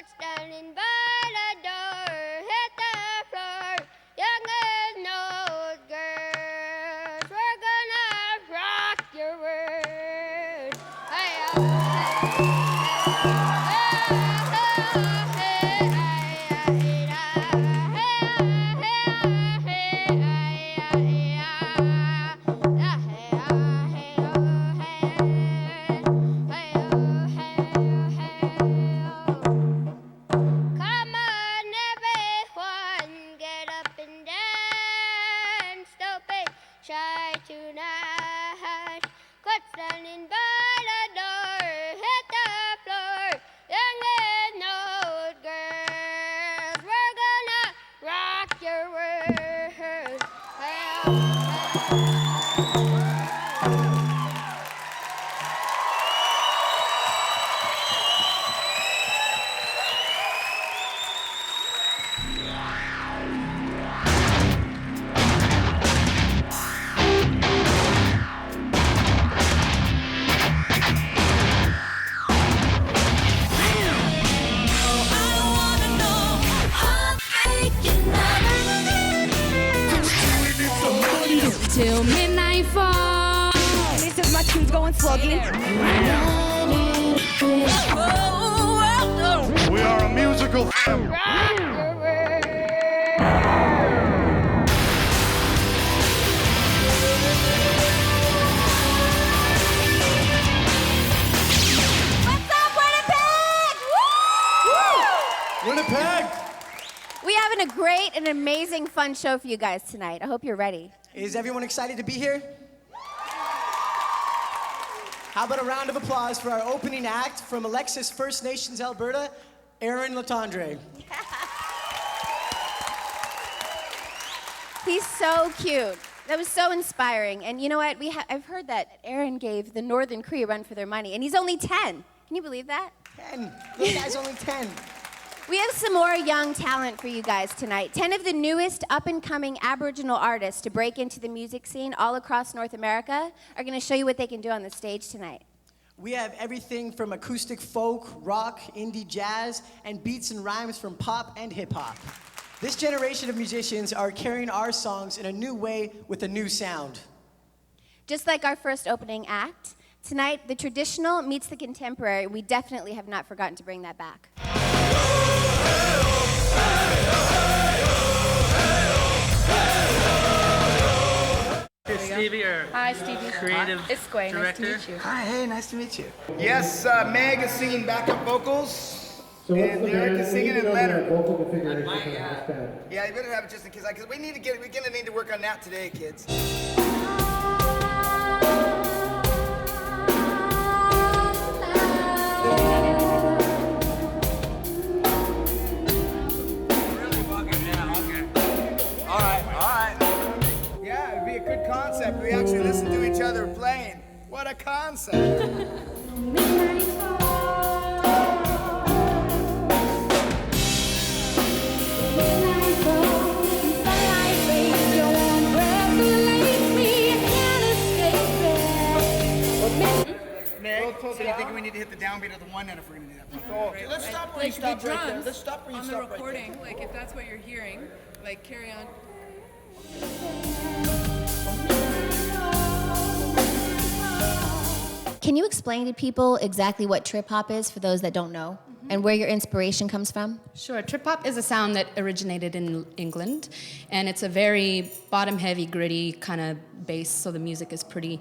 standing by the door, hit the floor, young and old girls, we're gonna rock your world. Come on, everyone, get up and dance. Don't be shy tonight. Quit standing by the door, hit the floor, young and old girls. We're gonna rock your world. Till midnight fall. This is my tunes going slugging. We are a musical family. Rock your world. What's up, Winnipeg? Woo! Winnipeg! We having a great and amazing fun show for you guys tonight. I hope you're ready. Is everyone excited to be here? How about a round of applause for our opening act from Alexis First Nations, Alberta, Aaron Letendre. He's so cute. That was so inspiring. And you know what? I've heard that Aaron gave the Northern Cree a run for their money, and he's only 10. Can you believe that? 10. This guy's only 10. We have some more young talent for you guys tonight. 10 of the newest up-and-coming Aboriginal artists to break into the music scene all across North America are going to show you what they can do on the stage tonight. We have everything from acoustic folk, rock, indie jazz, and beats and rhymes from pop and hip-hop. This generation of musicians are carrying our songs in a new way with a new sound. Just like our first opening act, tonight the traditional meets the contemporary. We definitely have not forgotten to bring that back. Stevie, or Hi, Stevie. creative Iskwé, director. nice to meet you. Hi, hey, nice to meet you. Yes, Meg is singing backup vocals, and Lyrix is singing in Letendre. Yeah, you better have it just in case, because we're gonna need to work on that today, kids. All right. Yeah, it'd be a good concept. We actually listen to each other playing. What a concept. Meg, so you think we need to hit the downbeat of the one then if we're going to do that? Okay, let's stop where you stop right there. Let's stop where you on the stop right recording, there. like if that's what you're hearing, like carry on. Can you explain to people exactly what trip hop is for those that don't know, and where your inspiration comes from? Sure. Trip hop is a sound that originated in England, and it's a very bottom-heavy, gritty kind of bass, so the music is pretty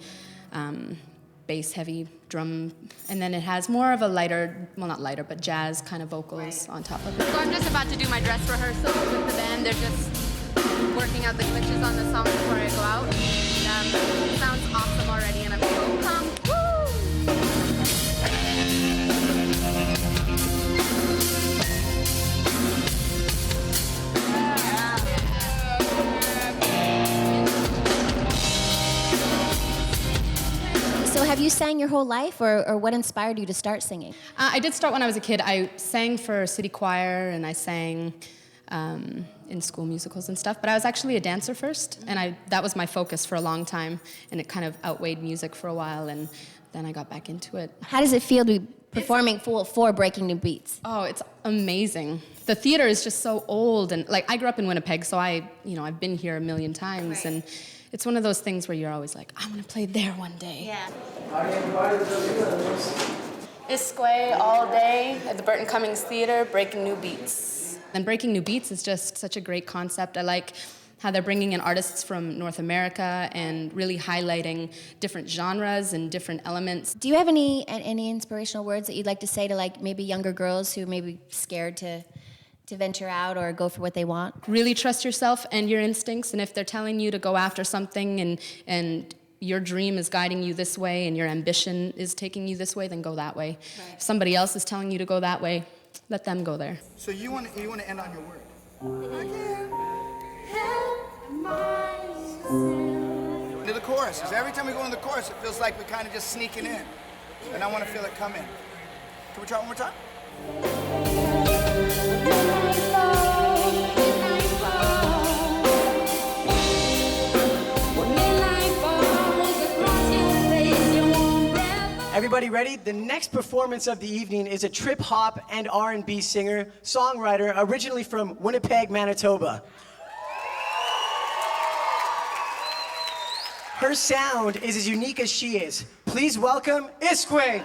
bass-heavy drum, and then it has more of a lighter, well, not lighter, but jazz kind of vocals on top of it. So I'm just about to do my dress rehearsal with the band. They're just working out the glitches on the song before I go out. It sounds awesome already, and I'm so pumped. Woo! So have you sang your whole life, or what inspired you to start singing? I did start when I was a kid. I sang for city choir, and I sang in school musicals and stuff. But I was actually a dancer first, and that was my focus for a long time, and it kind of outweighed music for a while, and then I got back into it. How does it feel to be performing for Breaking New Beats? Oh, it's amazing. The theater is just so old, and like I grew up in Winnipeg, so I've been here a million times, and it's one of those things where you're always like, I'm gonna play there one day. Yeah. Iskwe all day at the Burton Cummings Theatre, Breaking New Beats. And Breaking New Beats is just such a great concept. I like how they're bringing in artists from North America and really highlighting different genres and different elements. Do you have any inspirational words that you'd like to say to like maybe younger girls who may be scared to venture out or go for what they want? Really trust yourself and your instincts, and if they're telling you to go after something and your dream is guiding you this way and your ambition is taking you this way, then go that way. Right. If somebody else is telling you to go that way, let them go there. So you want to end on your word? To the chorus, because every time we go in the chorus, it feels like we're kind of just sneaking in. And I want to feel it come in. Can we try it one more time? Everybody ready? The next performance of the evening is a trip-hop and R&B singer, songwriter, originally from Winnipeg, Manitoba. Her sound is as unique as she is. Please welcome Iskwe.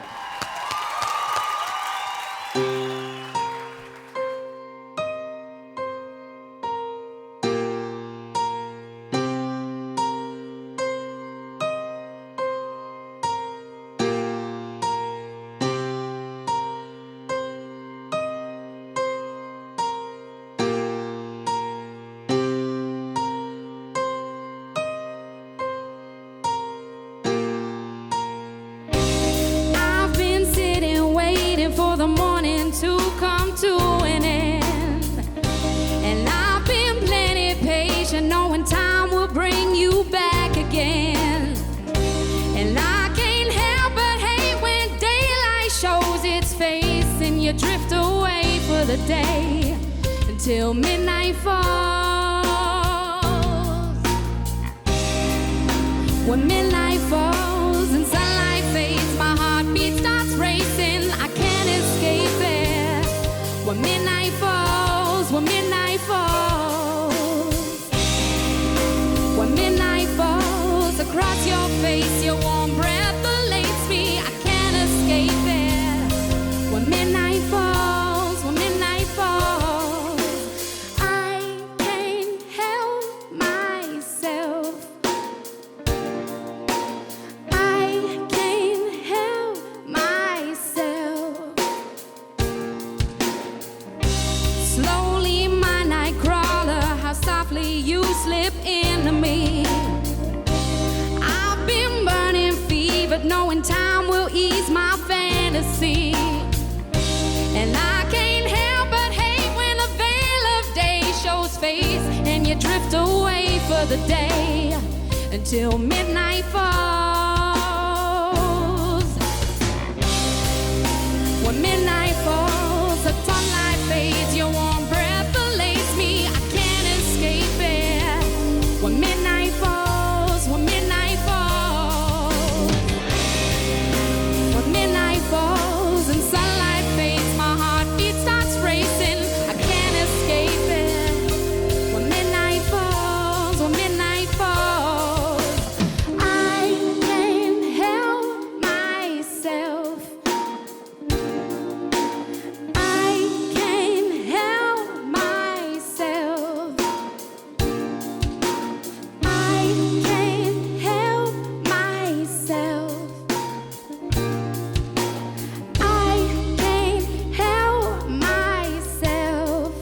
Day until midnight falls. When midnight falls and sunlight fades, my heartbeat starts racing. I can't escape it. When midnight falls, when midnight falls, when midnight falls across your face, your warm breath elates me. I can't escape it. When midnight falls. Knowing time will ease my fantasy, and I can't help but hate when the veil of day shows face and you drift away for the day until midnight falls. When midnight falls, the sunlight fades, your warm breath elates me. I can't escape it. When midnight falls, when midnight falls. Falls and sunlight fades, my heartbeat starts racing. I can't escape it. When midnight falls, when midnight falls, I can't help myself. I can't help myself. I can't help myself.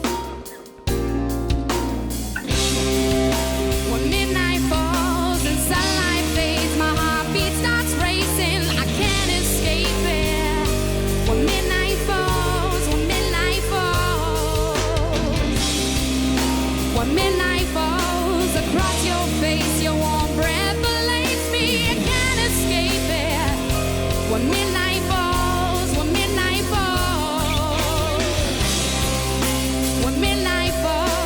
Midnight falls across your face, your warm breath elates me. I can't escape it. When midnight falls, when midnight falls, when midnight falls.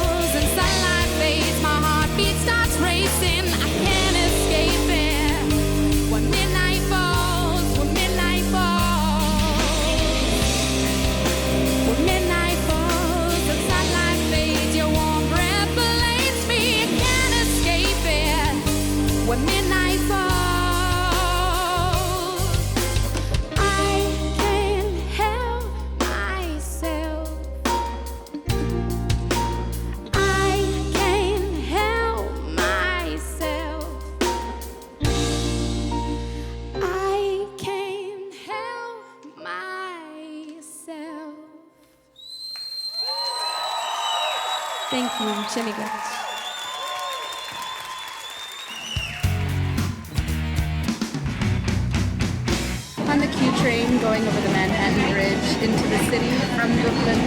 Thank you, Shemiga. On the Q train going over the Manhattan Bridge into the city from Brooklyn.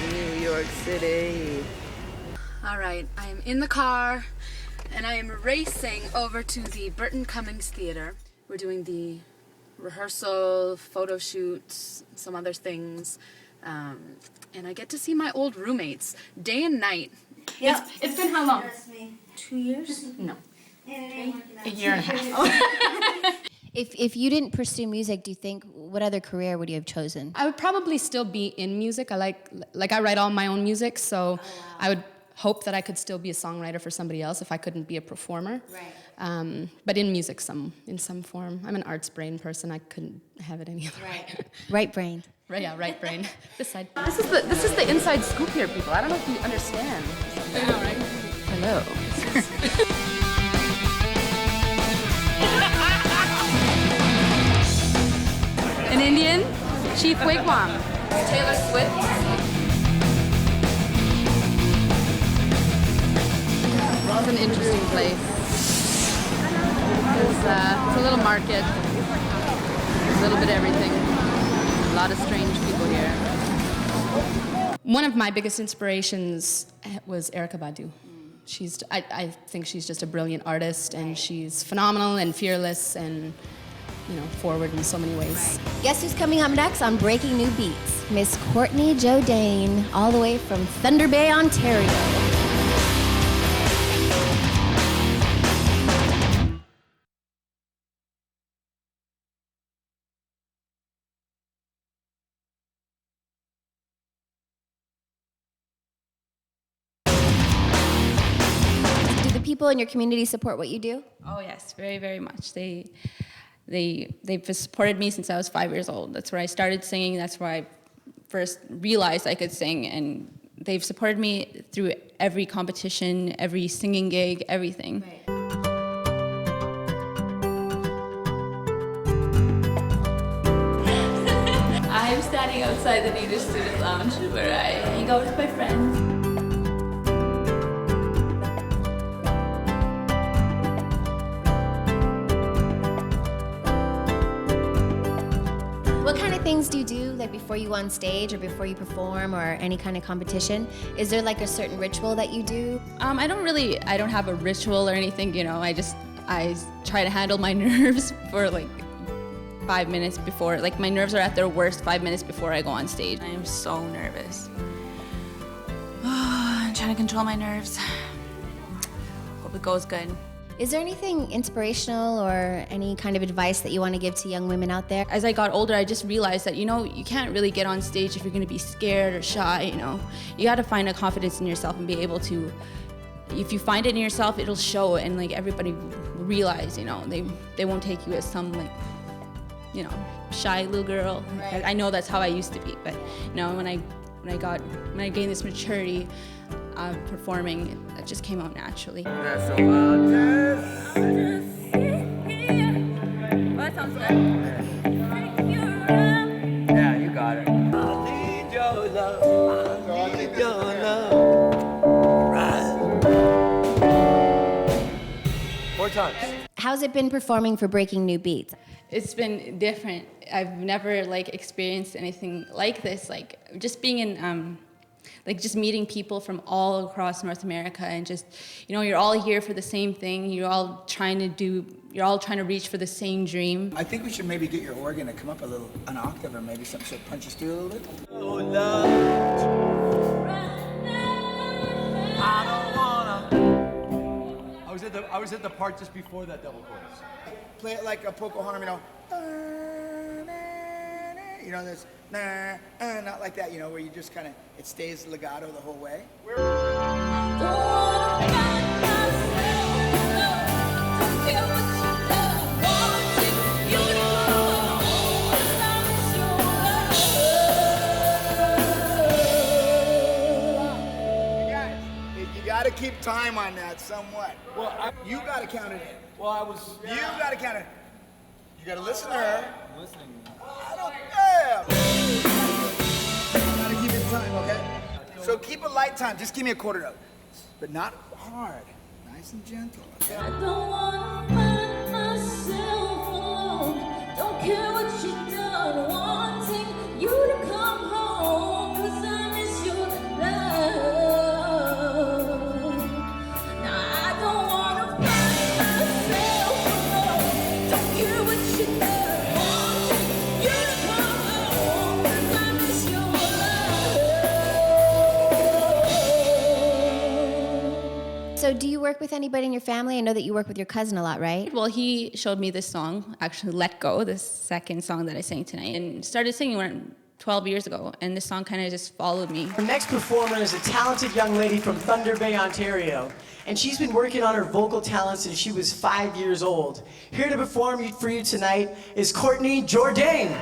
New York City. All right, I am in the car and I am racing over to the Burton Cummings Theatre. We're doing the rehearsal, photo shoots, some other things. And I get to see my old roommates, day and night. Yeah. It's been how long? 2 years? No. A year and a half. If you didn't pursue music, do you think, what other career would you have chosen? I would probably still be in music. I write all my own music, so I would hope that I could still be a songwriter for somebody else if I couldn't be a performer. Right. But in music, in some form. I'm an arts brain person. I couldn't have it any other way. Right brain. Right, yeah, right brain. This side. This is the inside scoop here, people. I don't know if you understand. I know, right? Hello. An Indian chief wigwam. Taylor Swift. It's an interesting place. It's a little market. There's a little bit of everything. A lot of strange people here. One of my biggest inspirations was Erykah Badu. I think she's just a brilliant artist, and she's phenomenal and fearless and, forward in so many ways. Guess who's coming up next on Breaking New Beats? Miss Courtney Jodane, all the way from Thunder Bay, Ontario. People in your community support what you do? Oh yes, very, very much. They've supported me since I was 5 years old. That's where I started singing. That's where I first realized I could sing, and they've supported me through every competition, every singing gig, everything. Right. I'm standing outside the Nite Student Lounge where I hang out with my friends. What kind of things do you do, like before you go on stage or before you perform or any kind of competition? Is there like a certain ritual that you do? I don't have a ritual or anything, I try to handle my nerves for like 5 minutes before, like my nerves are at their worst 5 minutes before I go on stage. I am so nervous. I'm trying to control my nerves. Hope it goes good. Is there anything inspirational or any kind of advice that you want to give to young women out there? As I got older, I just realized that, you can't really get on stage if you're going to be scared or shy, You got to find a confidence in yourself and be able to, if you find it in yourself, it'll show, and like everybody will realize, they won't take you as some like, shy little girl. Right. I know that's how I used to be, but when I gained this maturity performing, that just came out naturally. That's so wild. That sounds good. Yeah, you got it. I need your love. I need your love. Right. 4 times. How's it been performing for Breaking New Beats? It's been different. I've never experienced anything like this. Like just being in, just meeting people from all across North America, and just, you're all here for the same thing. You're all trying to reach for the same dream. I think we should maybe get your organ to come up an octave, or maybe some shit punch us through a little bit. Oh, love. I don't wanna. I was at the part just before that double chorus. Play it like a Pocahontas, there's not like that, where you just kind of, it stays legato the whole way. You gotta keep time on that somewhat. Well, you gotta count it in. Well, You gotta count it. You gotta listen to her. I'm listening. I don't care. Gotta keep it time, okay? So keep a light time. Just give me a quarter note. But not hard. Nice and gentle, okay? I don't wanna find myself alone. Don't care what you done, wanting you to come home, 'cause I miss your love. Now I don't wanna find myself alone. Don't care what you done, wanting you to come home, 'cause I miss your love. So do you work with anybody in your family? I know that you work with your cousin a lot, right? Well, he showed me this song, actually Let Go, the second song that I sang tonight, and started singing when 12 years ago, and this song kind of just followed me. Our next performer is a talented young lady from Thunder Bay, Ontario, and she's been working on her vocal talent since she was 5 years old. Here to perform for you tonight is Courtney Jodane.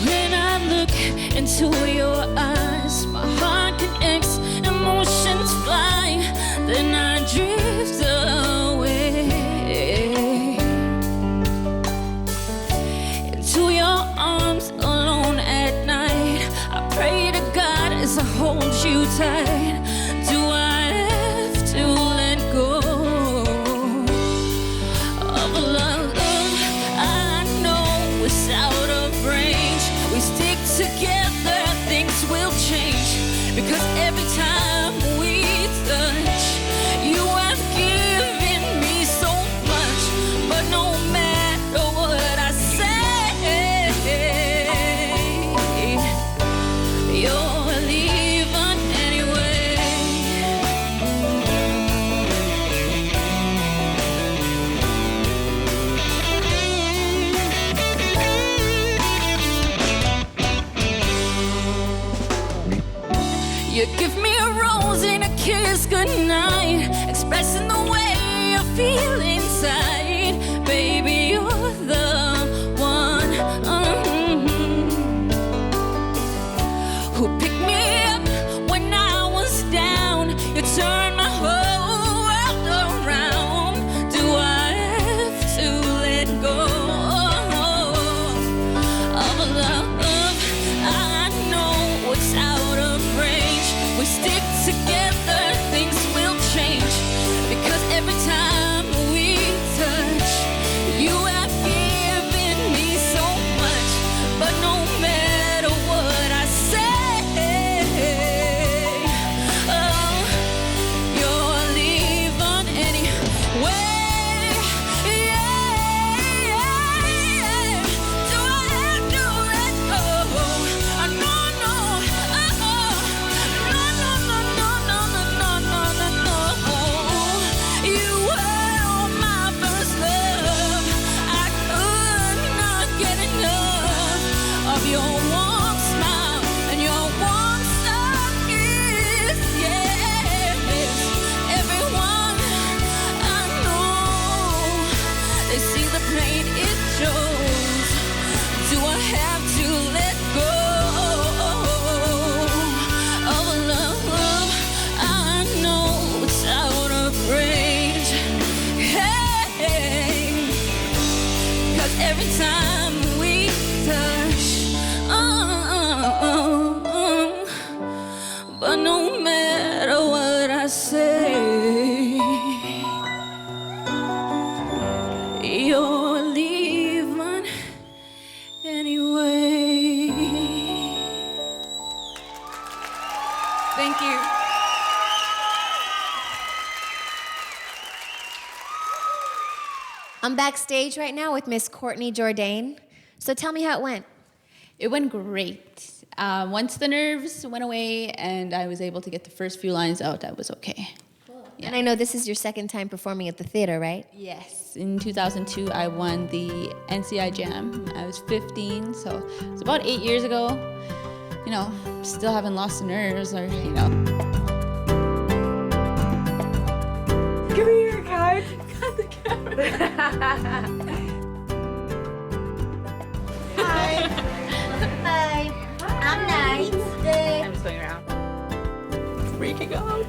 When I look into your eyes, my heart connects, emotions fly, then I drift away into your arms alone at night. I pray to God as I hold you tight. Do I have to let go of a love I know is out of range? We stick together, things will change, because every time we touch, you have given me so much. But no matter what I say, you're leaving anyway. You give me a rose and a kiss goodnight, expressing the way you feel inside. Baby, you're the one who picked me up when I was down. You turned my whole world around. Do I have to let go of a love I know it's out of range? We stick together, things will change, because every time we touch, you have given me so much. But no matter what I say, oh, you're leaving anyway. Do I have to let go? No, no, you were my first love. I could not get enough of your warm smile and your warm soft kiss. Yes, everyone I know, they see the pain it shows. Do I have to let go of a love I know it's out of range? Hey, 'cause every time we touch, but no matter what I say, you're leaving anyway. Thank you. I'm backstage right now with Miss Courtney Jodane. So tell me how it went. It went great. Once the nerves went away and I was able to get the first few lines out, that was okay. Cool. And I know this is your second time performing at the theater, right? Yes. In 2002, I won the NCI Jam. I was 15, so it was about 8 years ago. You know, still haven't lost the nerves, or, you know. Give me your card. Got the camera. working out.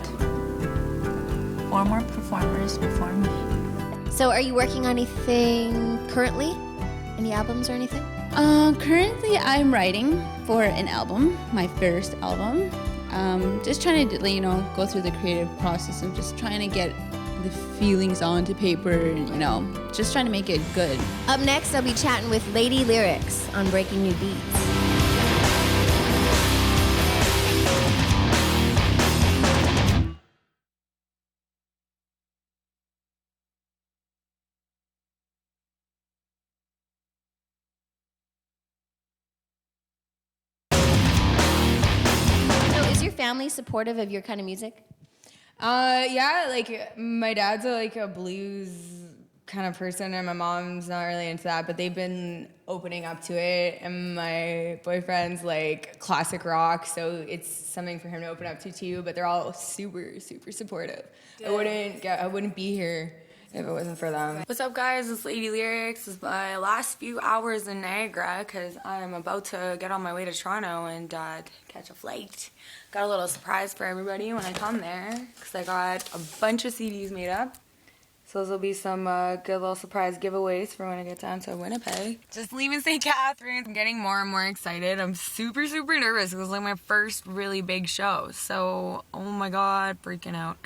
4 more performers before me. So are you working on anything currently? Any albums or anything? Currently I'm writing for an album, my first album. Just trying to, you know, go through the creative process of just trying to get the feelings onto paper and, you know, just trying to make it good. Up next, I'll be chatting with Laydee Lyrix on Breaking New Beats. Family supportive of your kind of music? Yeah, like my dad's a blues kind of person and my mom's not really into that, but they've been opening up to it, and my boyfriend's like classic rock, so it's something for him to open up to too, but they're all super, super supportive. Yeah. I wouldn't be here if it wasn't for them. What's up, guys? It's Laydee Lyrix. It's my last few hours in Niagara because I'm about to get on my way to Toronto and catch a flight. Got a little surprise for everybody when I come there because I got a bunch of CDs made up. So those will be some good little surprise giveaways for when I get down to Winnipeg. Just leaving St. Catharines. I'm getting more and more excited. I'm super, super nervous. It was like my first really big show. So, oh my God, freaking out.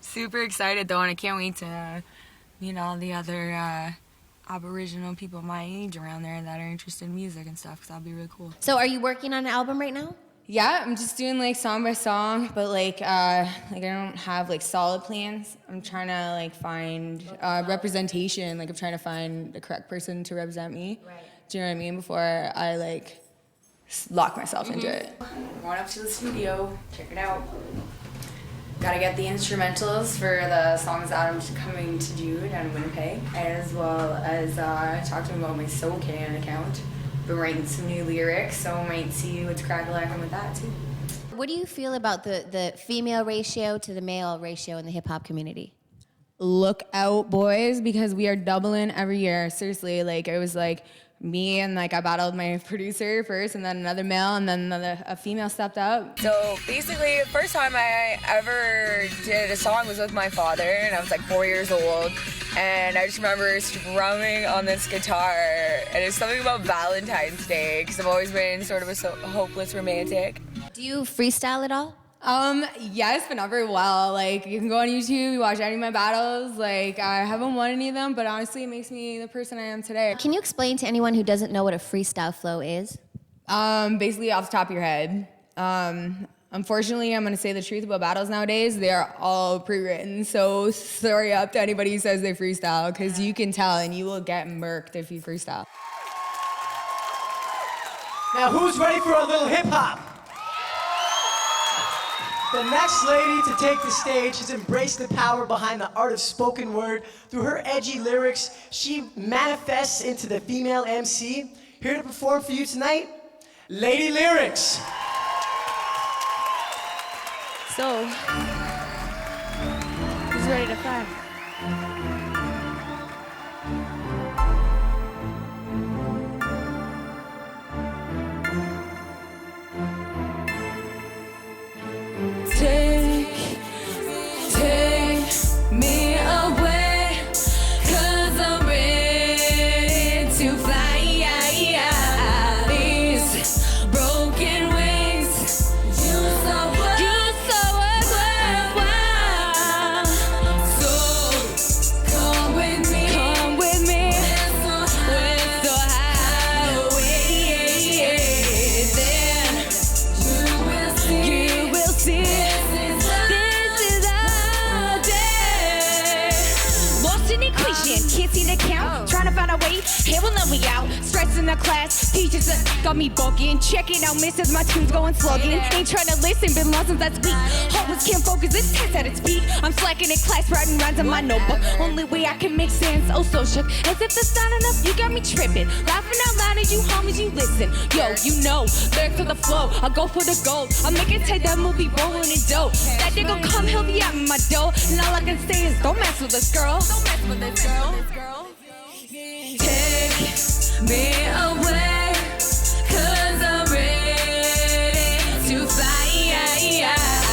Super excited though, and I can't wait to meet all the other Aboriginal people my age around there that are interested in music and stuff, because that'll be really cool. So are you working on an album right now? Yeah, I'm just doing like song by song, but like I don't have like solid plans. I'm trying to like find representation. Like I'm trying to find the correct person to represent me. Right. Do you know what I mean? Before I like lock myself into it. I'm going up to the studio. Check it out. Gotta get the instrumentals for the songs that I'm coming to do down in Winnipeg, as well as talk to them about my SoCan account. Been writing some new lyrics, so I might see what's crack-a-lackin' with that too. What do you feel about the female ratio to the male ratio in the hip-hop community? Look out, boys, because we are doubling every year. Seriously, like it was like me and like I battled my producer first, and then another male, and then a female stepped up. So basically, the first time I ever did a song was with my father, and I was like 4 years old, and I just remember strumming on this guitar, and it's something about Valentine's Day, because I've always been sort of a hopeless romantic. Do you freestyle at all? Yes, but not very well. Like, you can go on YouTube, you watch any of my battles. Like, I haven't won any of them, but honestly, it makes me the person I am today. Can you explain to anyone who doesn't know what a freestyle flow is? Basically off the top of your head. Unfortunately, I'm gonna say the truth about battles nowadays. They are all pre-written, so sorry up to anybody who says they freestyle, because you can tell and you will get murked if you freestyle. Now, who's ready for a little hip-hop? The next lady to take the stage has embraced the power behind the art of spoken word. Through her edgy lyrics, she manifests into the female MC. Here to perform for you tonight, Laydee Lyrix. So, who's ready to fly? Take me away, 'cause I'm ready to fly. These broken wings, you saw us worthwhile. So come with me. We're so high away. Then you will see. Can't seem to count, trying to find a way, here will let me out. Stress in the class, teachers got me bugging. Checking out misses, my tunes going slugging. Ain't trying to listen, been lost since last week. Hopeless, can't focus, this test at its peak. I'm slacking in class, writing rhymes in my notebook. Only way I can make sense, oh so shook. As if that's not enough, you got me tripping. Laughing out loud as you homies, you listen. Yo, you know, lyrics to the flow, I go for the gold. I make it take that movie rolling and dope. That nigga come, he'll be out in my dough. And all I can say is don't mess with this girl. Don't mess with this girl. Take me away, 'cause I'm ready to fly.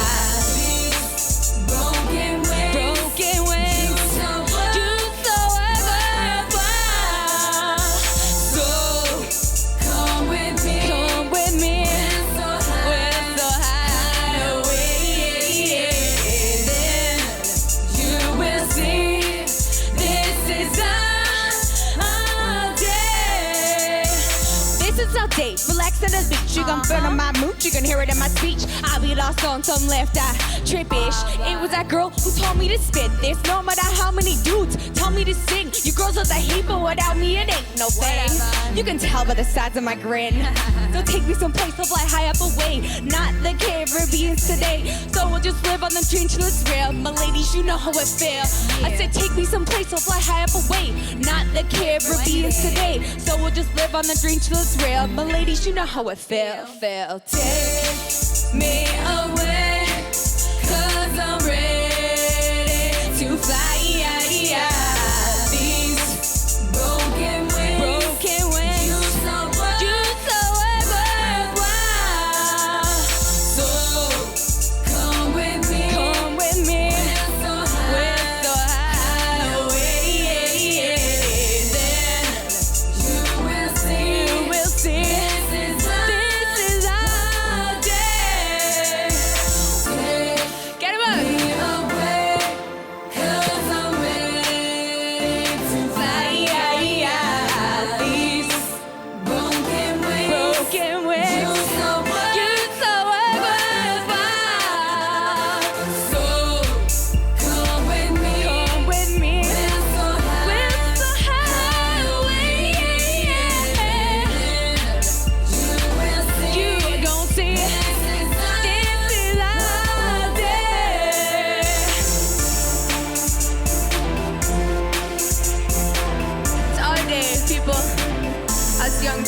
lyrics in the beat. You gon' feel in my mood, you can hear it in my speech. I'll be lost on some left eye trip-ish. It was that girl who told me to spit this. No matter how many dudes tell me to sing. You girls are the heat, but without me it ain't no thing. You can tell by the size of my grin. So take me someplace to fly high up away. Not the Caribbean today. So we'll just live on the dream till it's real. My ladies, you know how it feels. I said take me someplace to fly high up away. Not the Caribbean today. So we'll just live on the dream till it's real. My ladies, you know how it feels. Take me away, 'cause I'm ready to fly. These broken wings, you so worthwhile. So come with me, we're so high away. Then you will see. This is our day. Get him up.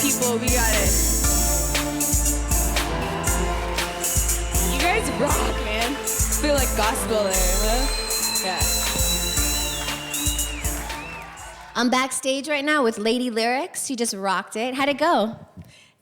People, we got it. You guys rock, man. I feel like gospel there, huh? Yeah. I'm backstage right now with Laydee Lyrix. She just rocked it. How'd it go?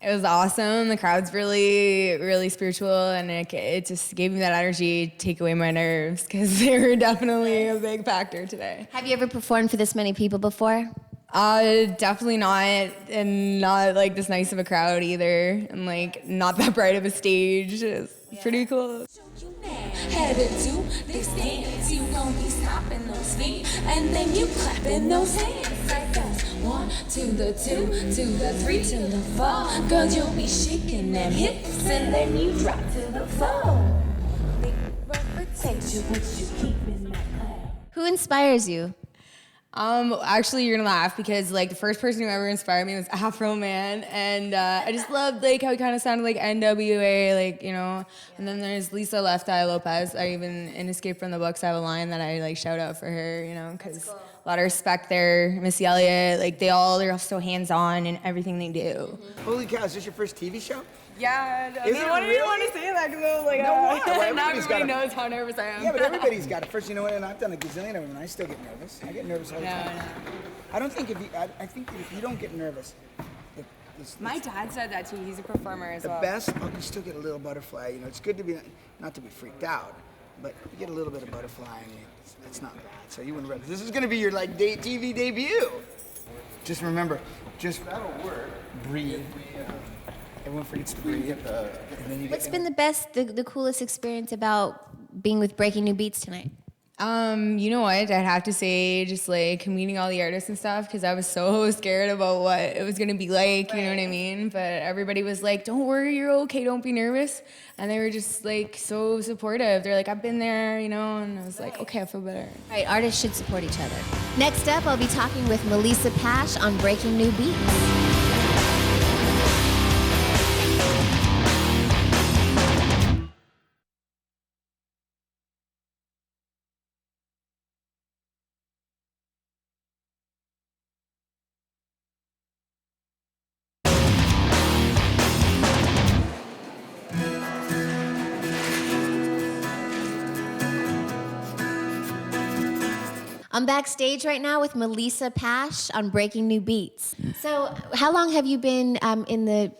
It was awesome. The crowd's really, really spiritual, and it just gave me that energy to take away my nerves, because they were definitely a big factor today. Have you ever performed for this many people before? Definitely not, and not like this nice of a crowd either, and like not that bright of a stage. It's pretty cool. Headed to this dance, you gon' be stomping those feet, and then you clapping those hands like that. 1 to the 2 to the 3 to the 4. Girl, you'll be shaking them hips, and then you drop to the floor. Protect you, but you keep in that play. Who inspires you? Actually, you're gonna laugh, because like the first person who ever inspired me was Afro Man, and I just loved like how he kind of sounded like NWA, like, you know. And then there's Lisa Left Eye Lopez. I even in Escape from the Books I have a line that I like shout out for her, you know, because cool. A lot of respect there. Missy Elliott, like they're all so hands-on in everything they do. Holy cow! Is this your first TV show? Yeah, I Is it didn't really? want to say that because I was like, now everybody knows how nervous I am. Yeah, but everybody's got it. First, you know what? And I've done a gazillion of them, and I still get nervous. I get nervous all the time. I don't think I think if you don't get nervous, my dad said that too. He's a performer as well. The best, you still get a little butterfly. You know, it's good to be not to be freaked out, but you get a little bit of butterfly, and it's not bad. So you wouldn't realize this is going to be your like TV debut. Just remember, that'll work. Breathe. Everyone forgets to breathe. What's been the best, the coolest experience about being with Breaking New Beats tonight? You know what? I'd have to say just like meeting all the artists and stuff, because I was so scared about what it was gonna be like, you know what I mean? But everybody was like, don't worry, you're okay, don't be nervous. And they were just like so supportive. They're like, I've been there, you know, and I was like, okay, I feel better. All right, artists should support each other. Next up, I'll be talking with Melisa Pasch on Breaking New Beats. I'm backstage right now with Melisa Pasch on Breaking New Beats. So how long have you been in the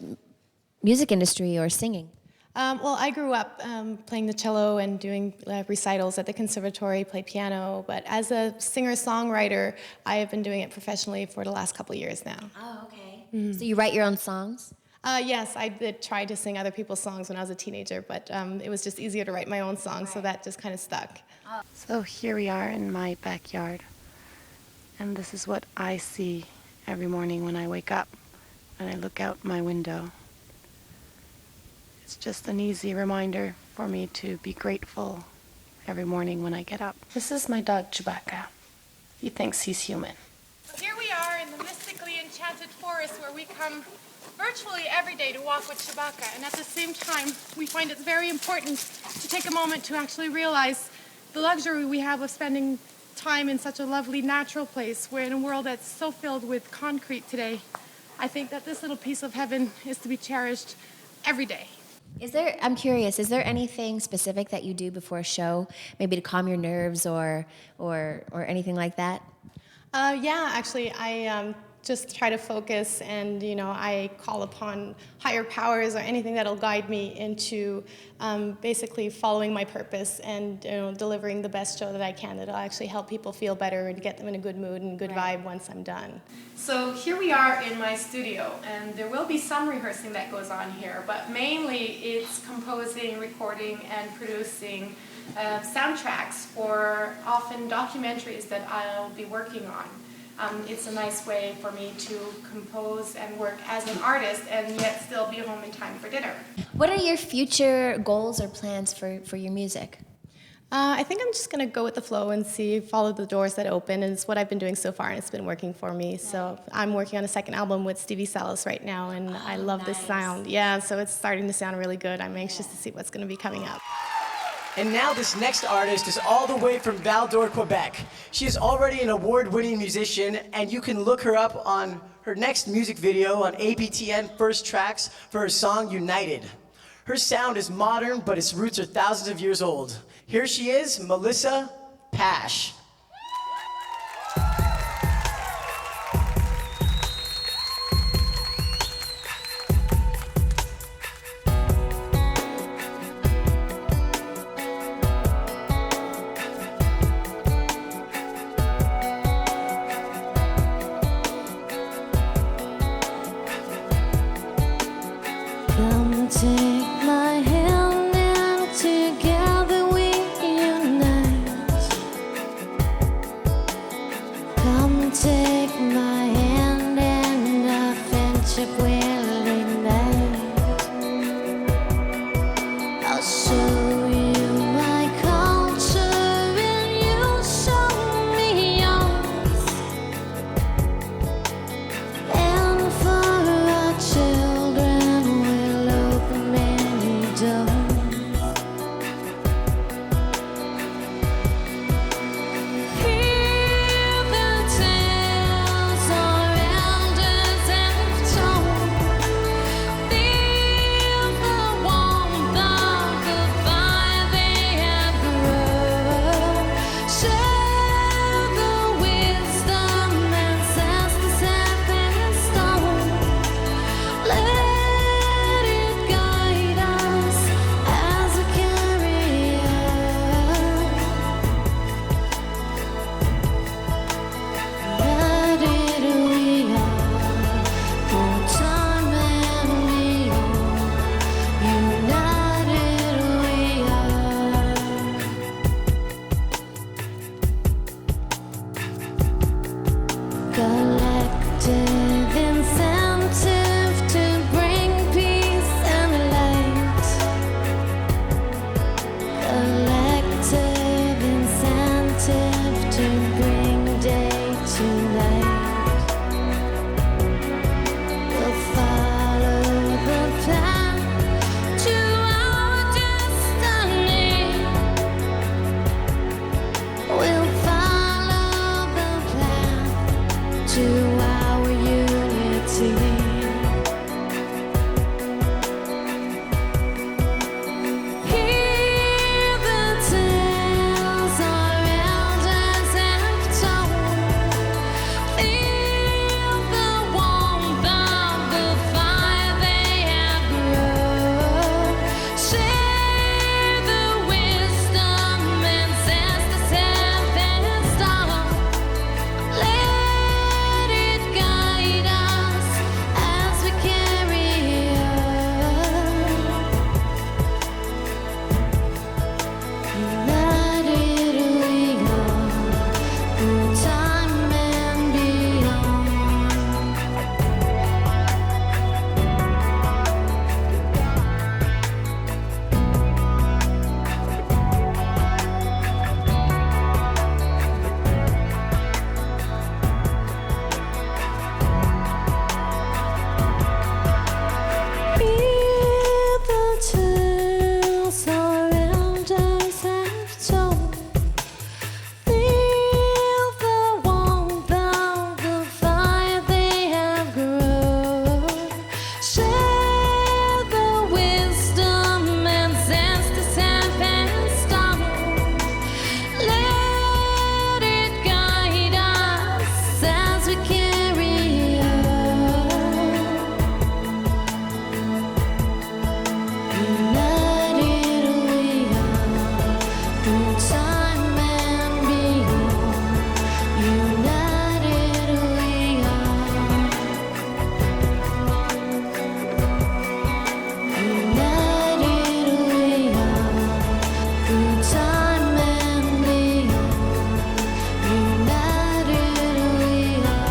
music industry or singing? Well, I grew up playing the cello and doing recitals at the conservatory, play piano, but as a singer-songwriter, I have been doing it professionally for the last couple of years now. Oh, okay. Mm-hmm. So you write your own songs? Yes, I did try to sing other people's songs when I was a teenager, but it was just easier to write my own songs, so that just kind of stuck. So here we are in my backyard, and this is what I see every morning when I wake up, and I look out my window. It's just an easy reminder for me to be grateful every morning when I get up. This is my dog, Chewbacca. He thinks he's human. Here we are in the mystically enchanted forest where we come virtually every day to walk with Chewbacca, and at the same time we find it's very important to take a moment to actually realize the luxury we have of spending time in such a lovely natural place. We're in a world that's so filled with concrete today. I think that this little piece of heaven is to be cherished every day. I'm curious, is there anything specific that you do before a show, maybe to calm your nerves or anything like that? Yeah, actually, I just try to focus, and I call upon higher powers or anything that'll guide me into basically following my purpose and delivering the best show that I can that'll actually help people feel better and get them in a good mood and good vibe once I'm done. So here we are in my studio, and there will be some rehearsing that goes on here, but mainly it's composing, recording, and producing soundtracks for often documentaries that I'll be working on. It's a nice way for me to compose and work as an artist and yet still be home in time for dinner. What are your future goals or plans for your music? I think I'm just going to go with the flow and follow the doors that open, and it's what I've been doing so far, and it's been working for me. So I'm working on a second album with Stevie Salas right now, and I love this sound. Yeah, so it's starting to sound really good. I'm anxious to see what's going to be coming up. And now this next artist is all the way from Val-d'Or, Quebec. She is already an award-winning musician, and you can look her up on her next music video on APTN First Tracks for her song United. Her sound is modern, but its roots are thousands of years old. Here she is, Melisa, Pasch. Come take my hand and together we unite. time and beyond, united we are. United we are, through time and beyond, united we are.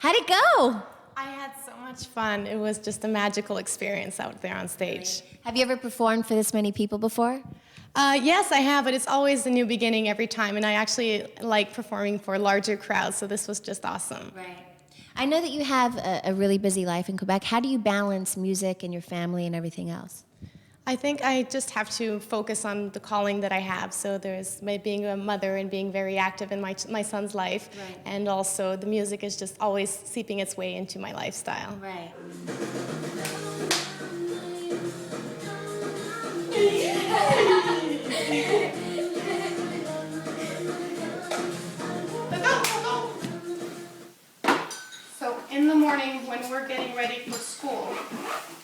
How'd it go? I had so much fun. It was just a magical experience out there on stage. Have you ever performed for this many people before? Yes, I have, but it's always a new beginning every time, and I actually like performing for larger crowds, so this was just awesome. Right. I know that you have a really busy life in Quebec. How do you balance music and your family and everything else? I think I just have to focus on the calling that I have. So there's my being a mother and being very active in my son's life. Right. And also the music is just always seeping its way into my lifestyle. Right. So in the morning when we're getting ready for school,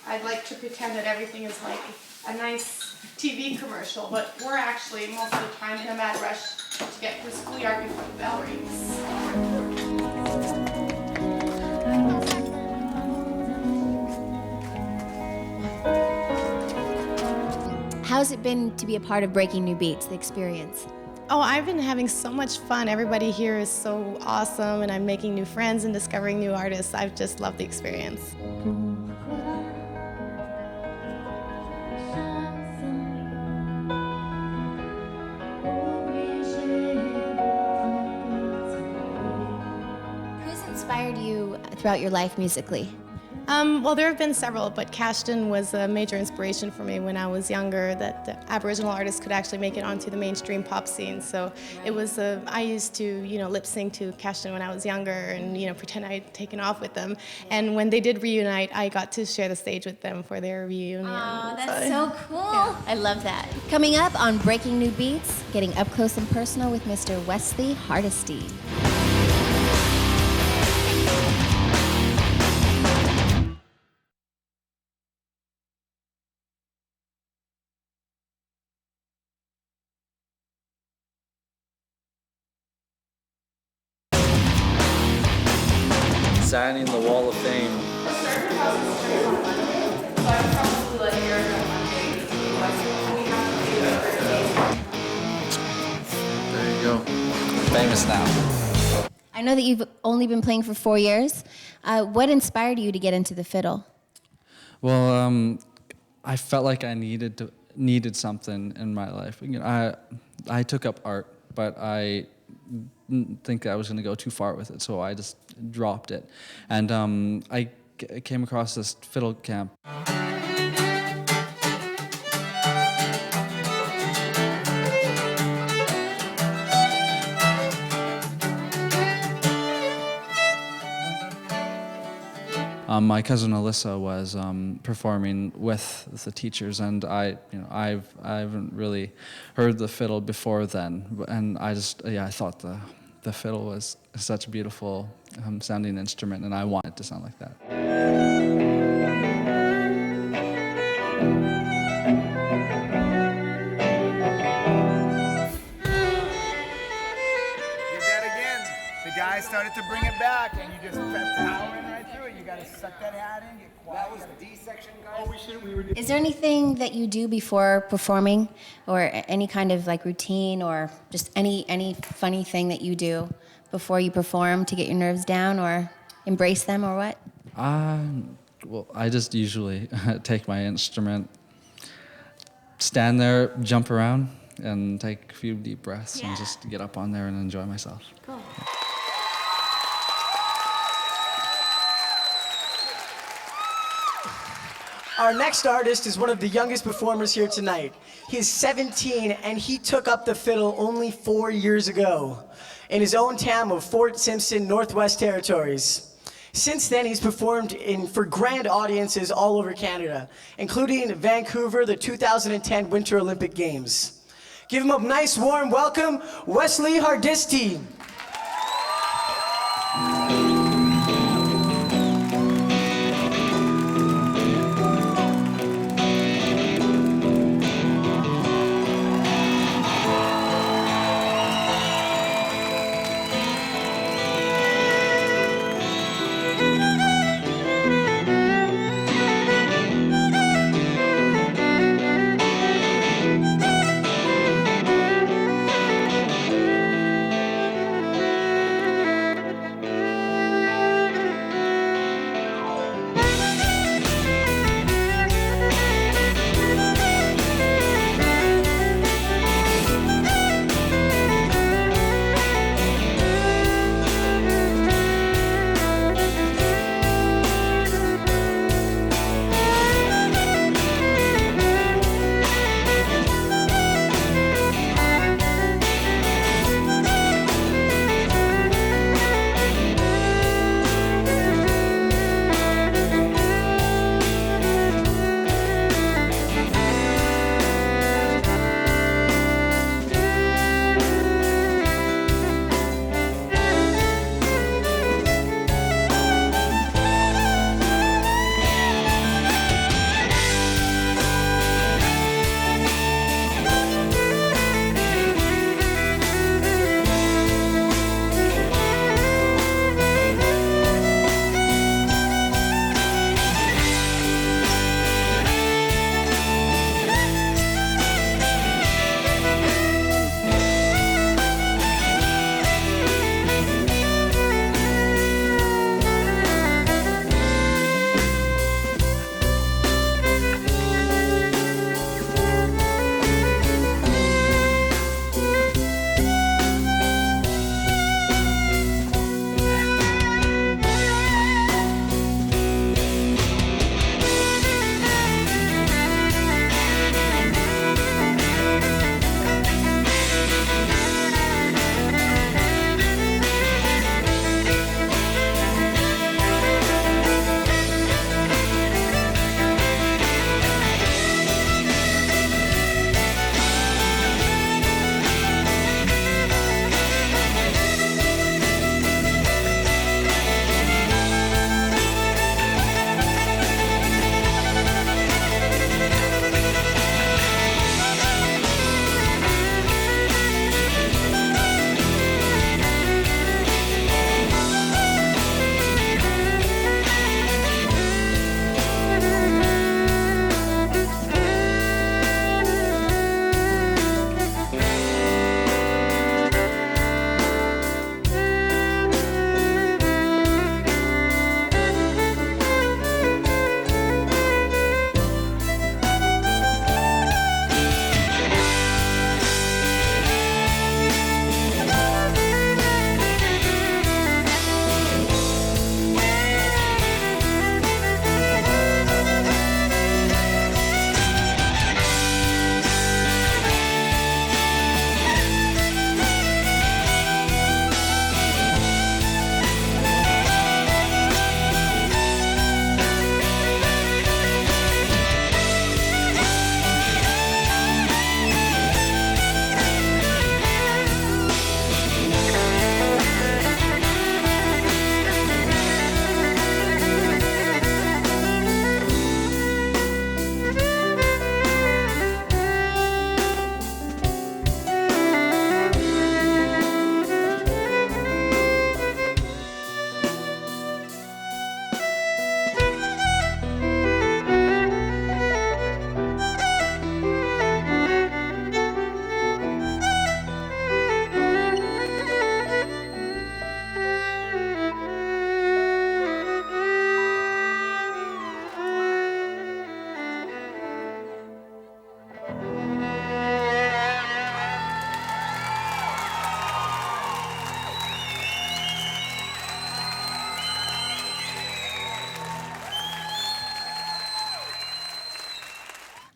I'd like to pretend that everything is like a nice TV commercial, but we're actually most of the time in a mad rush to get to the schoolyard before the bell rings. How's it been to be a part of Breaking New Beats, the experience? Oh, I've been having so much fun. Everybody here is so awesome, and I'm making new friends and discovering new artists. I've just loved the experience. Who's inspired you throughout your life musically? Well, there have been several, but Cashton was a major inspiration for me when I was younger, that the Aboriginal artists could actually make it onto the mainstream pop scene. So it was, I used to, lip sync to Cashton when I was younger and, pretend I'd taken off with them. And when they did reunite, I got to share the stage with them for their reunion. Oh, that's so cool. Yeah. I love that. Coming up on Breaking New Beats, getting up close and personal with Mr. Wesley Hardisty. Signing the Wall of Fame. There you go. Famous now. I know that you've only been playing for 4 years. What inspired you to get into the fiddle? Well, I felt like I needed something in my life. I took up art, but I didn't think I was going to go too far with it, so I just dropped it. And I came across this fiddle camp. My cousin Alyssa was performing with the teachers, and I haven't really heard the fiddle before then, and I thought the fiddle was such a beautiful sounding instrument, and I wanted it to sound like that. Did that again. The guy started to bring it back, and you just kept powering right through it. You got to suck that hat in, get quiet. That was D section, guys. Oh, Is there anything that you do before performing, or any kind of like routine, or just any funny thing that you do before you perform to get your nerves down or embrace them, or what? Well, I just usually take my instrument, stand there, jump around, and take a few deep breaths, and just get up on there and enjoy myself. Cool. Our next artist is one of the youngest performers here tonight. He is 17 and he took up the fiddle only 4 years ago. in his own town of Fort Simpson, Northwest Territories. Since then, he's performed for grand audiences all over Canada, including Vancouver, the 2010 Winter Olympic Games. Give him a nice warm welcome, Wesley Hardisty.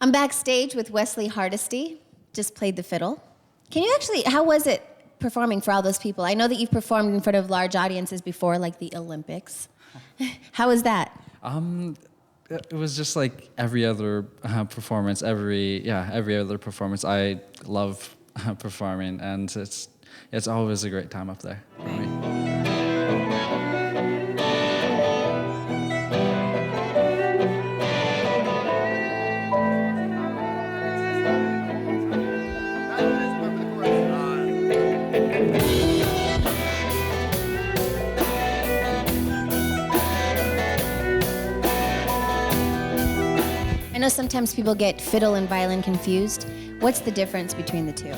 I'm backstage with Wesley Hardisty. Just played the fiddle. Can you actually, how was it performing for all those people? I know that you've performed in front of large audiences before, like the Olympics. How was that? It was just like every other performance. Every other performance. I love performing, and it's always a great time up there for me. I know sometimes people get fiddle and violin confused. What's the difference between the two?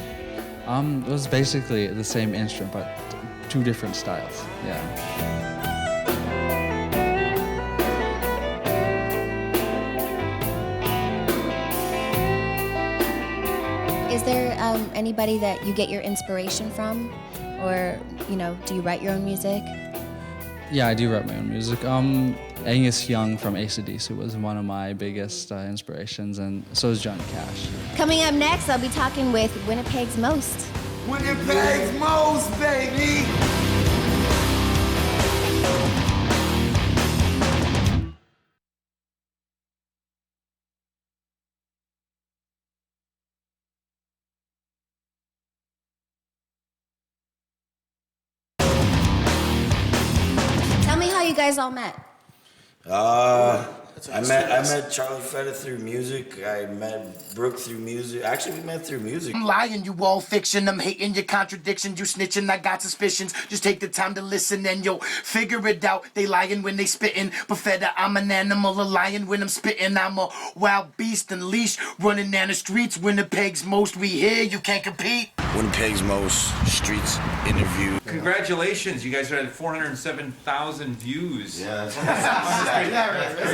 It was basically the same instrument, but two different styles. Yeah. Is there anybody that you get your inspiration from? Or, do you write your own music? Yeah, I do write my own music. Angus Young from AC/DC was one of my biggest inspirations, and so is Johnny Cash. Coming up next, I'll be talking with Winnipeg's Most. Winnipeg's Most, baby! Tell me how you guys all met. I met Charlie Feta through music. I met Brooke through music. Actually, we met through music. I'm lying, you all fiction. I'm hating your contradictions. You snitching, I got suspicions. Just take the time to listen and you'll figure it out. They lying when they spitting. But Feta, I'm an animal, a lion when I'm spitting. I'm a wild beast unleashed, running down the streets. Winnipeg's Most, we here, you can't compete. Winnipeg's Most Streets interview. Congratulations, you guys are at 407,000 views. Yeah, Isn't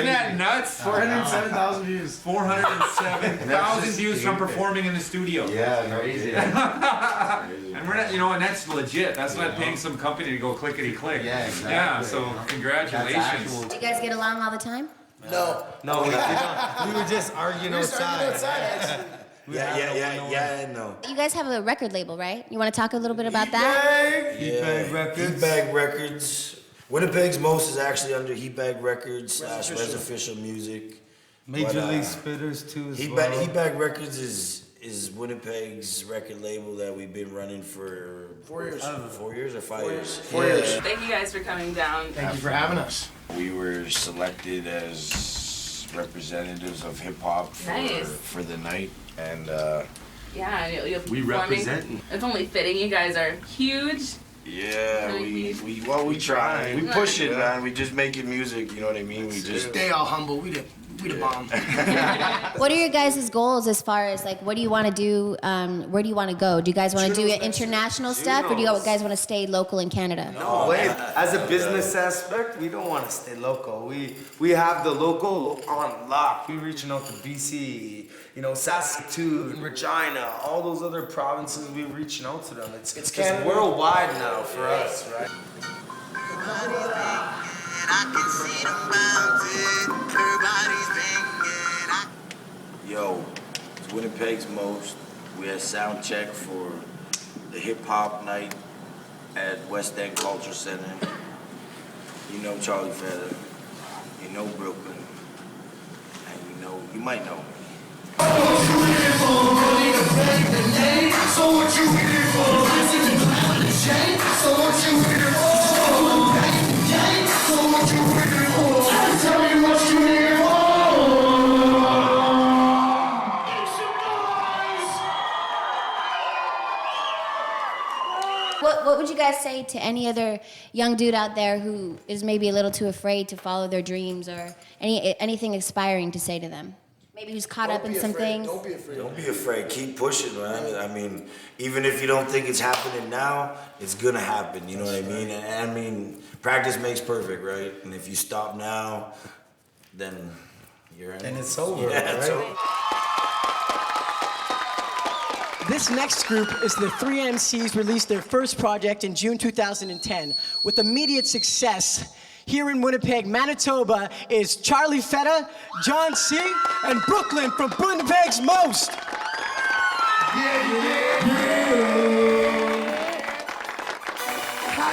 that nuts? 407,000 views. 407,000 views from performing in the studio. Yeah, crazy. And we're not, and that's legit. That's not paying some company to go clickety click. Yeah, exactly. Yeah, so congratulations. Do you guys get along all the time? No, we don't. We were just arguing outside. Yeah, no. You guys have a record label, right? You want to talk a little bit about that? Heatbag Records. Heatbag Records. Winnipeg's Most is actually under Heatbag Records / Res Official Music. Major League Spitters too as well. Heatbag Records is Winnipeg's record label that we've been running for 4 years. 4 years or 5 years? 4 years. Thank you guys for coming down. Thank you for having us. We were selected as representatives of hip hop for the night, and yeah, you'll be we representing. It's only fitting. You guys are huge. Yeah, we try. We push it, man. We just making music. You know what I mean? We just stay all humble. We the bomb. What are your guys' goals as far as like what do you want to do? Where do you want to go? Do you guys want to do international stuff, or do you guys want to stay local in Canada? No way. As a business aspect, we don't want to stay local. We have the local on lock. We reaching out to BC, Saskatoon, Regina, all those other provinces. We reaching out to them. It's worldwide now for us, right? Yo, it's Winnipeg's Most. We had sound check for the hip hop night at West End Culture Center. You know Charlie Feta, you know Brooklyn, and you might know me. What would you guys say to any other young dude out there who is maybe a little too afraid to follow their dreams, or anything inspiring to say to them? Maybe who's caught up in some things? Don't be afraid. Don't be afraid. Keep pushing, man. I mean, even if you don't think it's happening now, it's gonna happen. You know what I mean? And I mean, practice makes perfect, right? And if you stop now, then you're in. And it's over, yeah, right? It's over. This next group is the 3 MCs released their first project in June 2010. With immediate success, here in Winnipeg, Manitoba, is Charlie Feta, John C., and Brooklyn from Winnipeg's Most.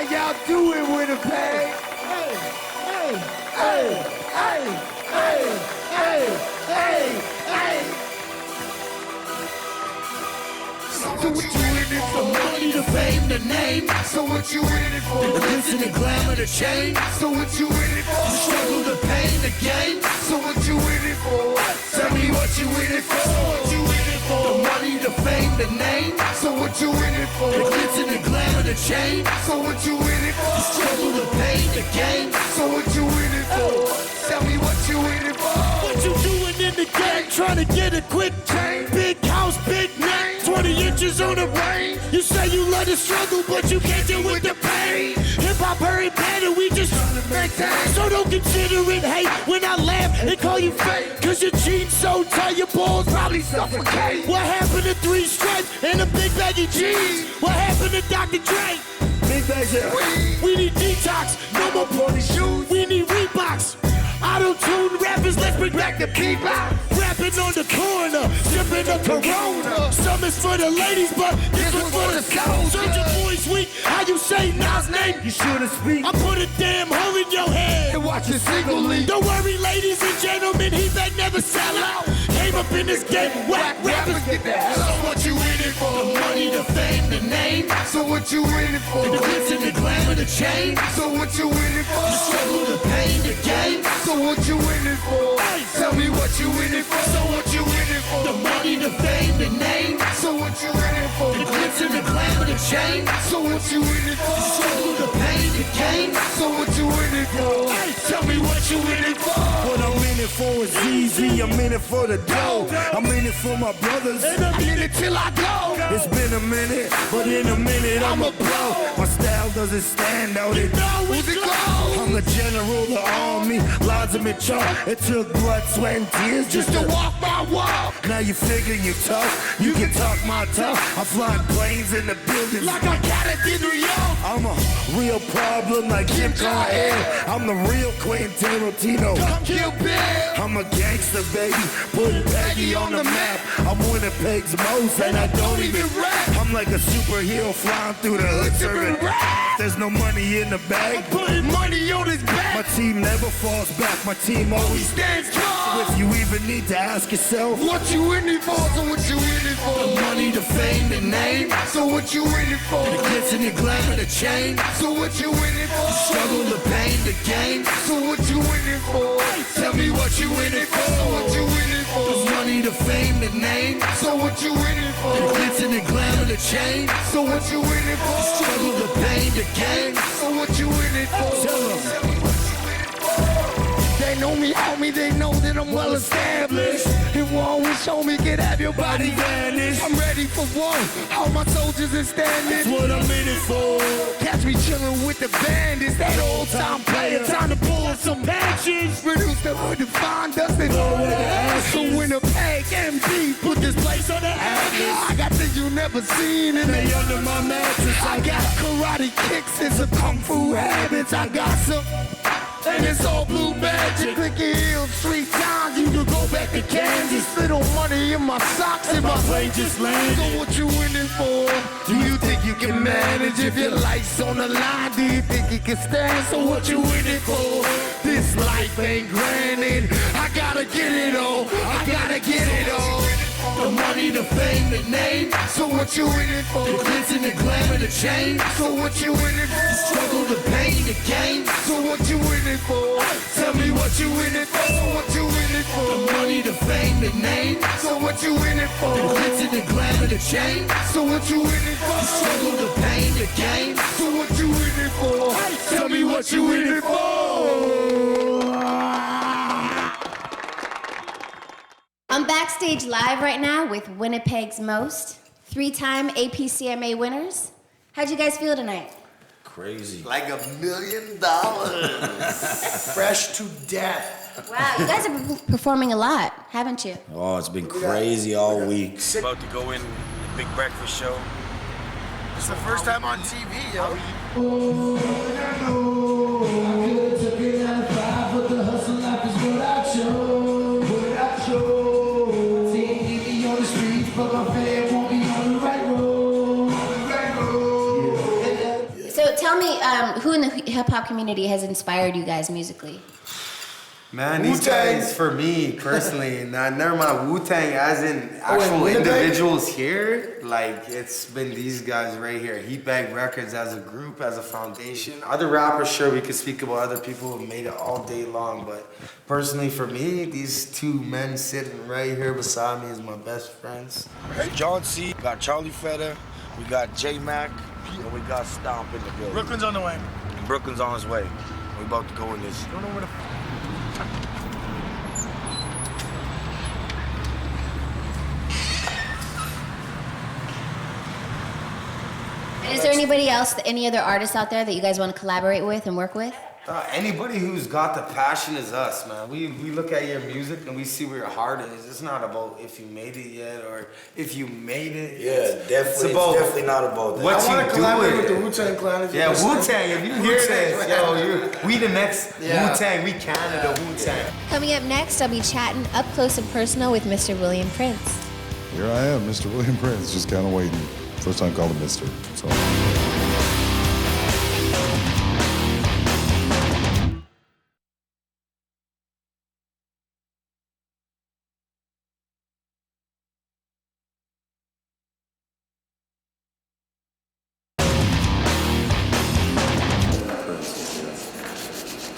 y'all doing, Winnipeg? Hey, hey, hey, hey, hey, hey, hey, hey. So what you in it for? Money, the fame, the name. So what you in it for? The glitz and the glamour, the chain. So what you in it for? The struggle, the pain, the game. So what you in it for? Tell me what you in it for. So what you in it for? The money, the fame, the name. So what you in it for? The glitz and the glamour, the chain. So what you in it for? The struggle, the pain, the game. So what you in it for? Tell me what you in it for. What you doing in the game? Trying to get a quick change. Big house, big name. 20 inches on the rain. You say you love the struggle, but you can't deal with the pain. Hip-hop hurry better, we just trying to maintain. So don't consider it hate when I laugh and call you fake. Cause your jeans so tight, your balls probably suffocate. What happened to 3 stripes and a big baggy jeans? What happened to Dr. Dre? Big bags, we need detox, no more party shoes. We need Reeboks. Auto-tune rappers, let's bring back the bebop. Rapping on the corner, sipping a Corona. Some is for the ladies, but this one's for the soul. Soldier Boy's weak, how you say Nas' name? You shouldn't speak. I put a damn hole in your head and watch it single leak. Don't worry, ladies and gentlemen, he back never sell out. Came up in this game, whack rappers get the hell out. So what you in it for? The money, the fame, the name. So what you in it for? The glitz and the glamour, the chain. So what you in it for? The struggle, the pain, the game. So what you in it for? Tell me what you in it for. So what you in it for? The money, the fame, the name. So what you in it for? The glitz and the glamour, the chain. So what you in it for? The struggle, the pain, the game. So what you in it for? Tell me what you in it for. What I'm in it for is easy. I'm in it for the dough. I'm in it for my brothers. And I'm in it till I go. It's been a minute, but in a minute I'm a blow. My style doesn't stand out. It knows it goes. I'm the general, the army. Lines of chalk. It took blood, sweat, and tears just to walk my walk. Now you figure you tough. You can talk my tough. I'm flying planes in the building like I got it in New York. I'm a real problem like Kim Kardashian. I'm the real Quentin Tarantino. Come Kill Bill. I'm a gangster, baby. Put Peggy on the map. I'm Winnipeg's most, and I don't even rap. I'm like a superhero flying through the hood serving rap. There's no money in the bag. I'm putting money on his back. My team never falls back. My team always stands tall. If you even need to ask yourself, what you in it for? So what you in it for? The money, the fame, the name. So what you in it for? The glitz and the glamour, the chain. So what you in it for? The struggle, the pain, the game. So what you in it for? Tell me what you in it for. So what you in it for? The money, the fame, the name. So what you in it for? The glitz and the glamour, the chain. So what you in it for? The struggle, the pain, the game. So what you in it for? Tell me what you in it for. They know me, homie, they know that I'm well established. It won't always show me, can have your body vanish. I'm ready for war, all my soldiers are standing. That's what I'm in it for. Catch me chillin' with the bandits, that old time player. Time to pull up some patches. Reduce the hood to fine dust and throw it ass. So Winnipeg, MD, put this place on the atlas. I got things you never seen and they under my mattress. I got karate kicks and some kung fu habits. I got some... And it's all blue magic. Click your heels 3 times, you can go back to Kansas. Little money in my socks and my plane just landed. So what you in it for? Do you think you can manage? If your life's on the line, do you think you can stand? So what you in it for? This life ain't granted. I gotta get it all. I gotta get it all. The money, the fame, the name. So what you in it for? The glitz and the glamour, the chain. So what you in it for? The struggle, the pain, the game. So what you in it for? Tell me what you in it for. So what you in it for? The money, the fame, the name. So what you in it for? The glitz and the glamour, the chain. So what you in it for? The struggle, the pain, the game. So what you in it for? Tell me what you in it for. I'm backstage live right now with Winnipeg's Most, 3-time APCMA winners. How'd you guys feel tonight? Crazy. Like $1 million. Fresh to death. Wow, you guys have been performing a lot, haven't you? Oh, it's been crazy all week. About to go in the big breakfast show. It's the first time on TV, yo. So tell me, hip hop community has inspired you guys musically? Man, these guys, for me personally, never mind Wu-Tang as in actual individuals here, like it's been these guys right here. Heatbag Records as a group, as a foundation. Other rappers, sure, we could speak about other people who have made it all day long, but personally for me, these two men sitting right here beside me is my best friends. John C, got Charlie Feta, we got J-Mac, and we got Stomp in the building. Brooklyn's on the way. And Brooklyn's on his way. We about to go in this. Don't know where the Is there anybody else, any other artists out there that you guys want to collaborate with and work with? Anybody who's got the passion is us, man. We look at your music and we see where your heart is. It's not about if you made it yet or if you made it. Yeah, definitely. It's definitely not about that. What I want you to do collaborate with the Wu-Tang Clan. Yeah, Wu-Tang. If you hear this, yo, we the next Wu-Tang. We Canada Wu-Tang. Coming up next, I'll be chatting up close and personal with Mr. William Prince. Here I am, Mr. William Prince, just kind of waiting. First time called him Mr. So.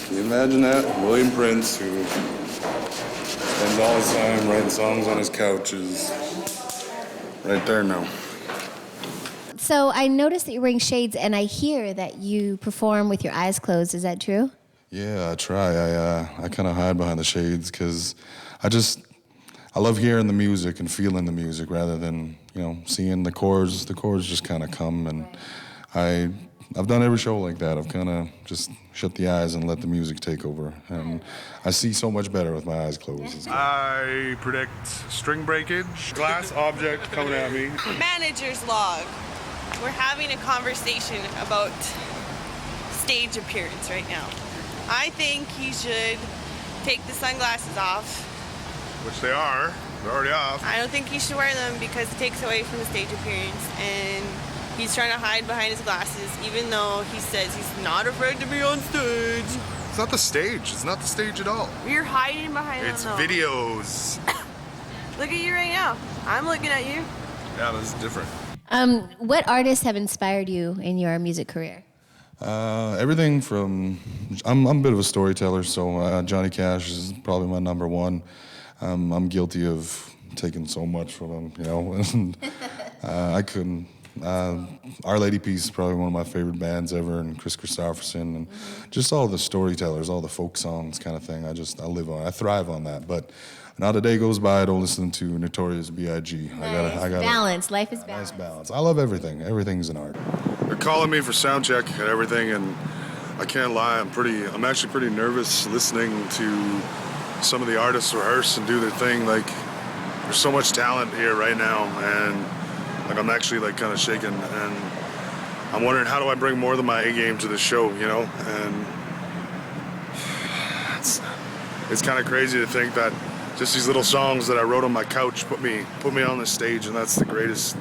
Can you imagine that? William Prince, who spends all his time writing songs on his couches. Right there now. So I noticed that you're wearing shades, and I hear that you perform with your eyes closed. Is that true? Yeah, I try. I kind of hide behind the shades because I love hearing the music and feeling the music rather than, seeing the chords. The chords just kind of come, and I've done every show like that. I've kind of just shut the eyes and let the music take over. And I see so much better with my eyes closed. I predict string breakage, glass object coming at me. Manager's log. We're having a conversation about stage appearance right now. I think he should take the sunglasses off. Which they are. They're already off. I don't think he should wear them because it takes away from the stage appearance, and he's trying to hide behind his glasses, even though he says he's not afraid to be on stage. It's not the stage. It's not the stage at all. You're hiding behind It's them, though. videos. Look at you right now. I'm looking at you. Yeah, this is different. What artists have inspired you in your music career? Everything from, I'm a bit of a storyteller, so Johnny Cash is probably my number one. I'm guilty of taking so much from him, and I couldn't. Our Lady Peace is probably one of my favorite bands ever, and Chris Christopherson, and just all the storytellers, all the folk songs kind of thing. I thrive on that. But not a day goes by I don't listen to Notorious B.I.G. Nice. I got balance. Life is balance. Nice balance. I love everything. Everything's an art. They're calling me for sound check and everything, and I can't lie. I'm actually pretty nervous listening to some of the artists rehearse and do their thing. Like, there's so much talent here right now, and I'm actually kind of shaking, and I'm wondering how do I bring more than my A game to the show, and it's kind of crazy to think that just these little songs that I wrote on my couch put me on the stage, and that's the greatest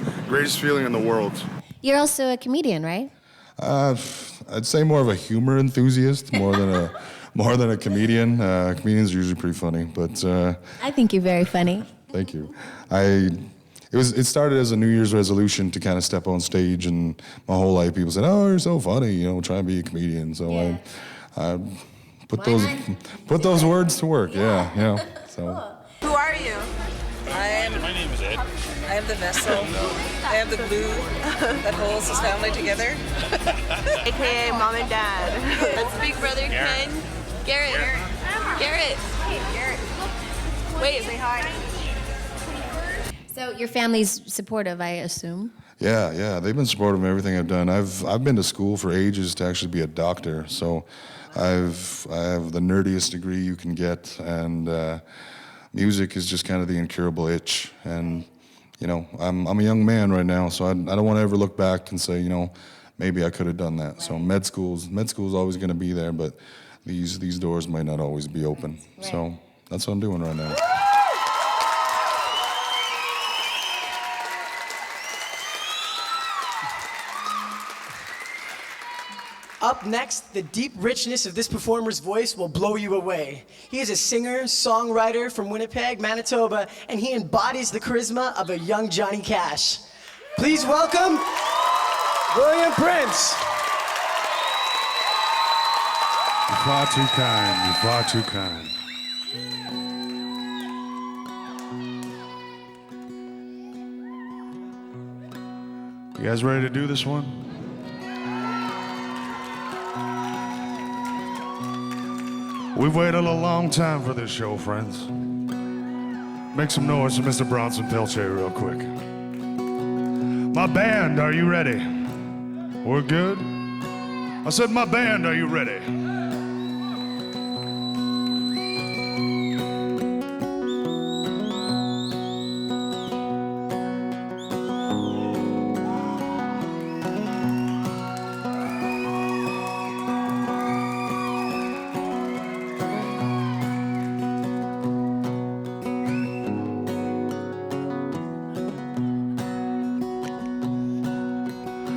feeling in the world. You're also a comedian, right? I'd say more of a humor enthusiast, more than a comedian. Comedians are usually pretty funny, but I think you're very funny. Thank you. It started as a New Year's resolution to kind of step on stage, and my whole life people said, "Oh, you're so funny, try and be a comedian." So yeah. I put those words to work. Yeah. So. Who are you? My name is Ed. I am the vessel. I am the glue that holds his family together. AKA Mom and Dad. That's Big Brother Ken. Garrett. Wait, say hi. So your family's supportive, I assume? Yeah. They've been supportive of everything I've done. I've been to school for ages to actually be a doctor. So I have the nerdiest degree you can get, and music is just kind of the incurable itch. And I'm a young man right now, so I don't want to ever look back and say, maybe I could have done that. Right. So med school's always going to be there, but these doors might not always be open. Right. So that's what I'm doing right now. Up next, the deep richness of this performer's voice will blow you away. He is a singer, songwriter from Winnipeg, Manitoba, and he embodies the charisma of a young Johnny Cash. Please welcome William Prince. You're far too kind, you're far too kind. You guys ready to do this one? We've waited a long time for this show, friends. Make some noise for Mr. Bronson Pelletier real quick. My band, are you ready? We're good? I said, my band, are you ready?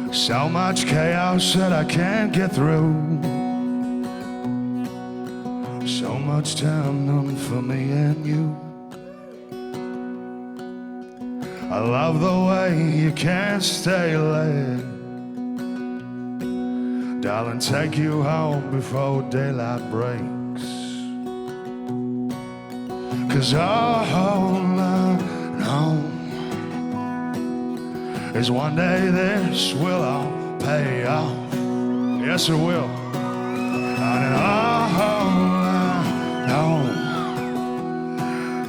So much chaos that I can't get through. So much time none for me and you. I love the way you can't stay late. Darling, take you home before daylight breaks. 'Cause all I know is one day this will all pay off. Yes, it will. And all I know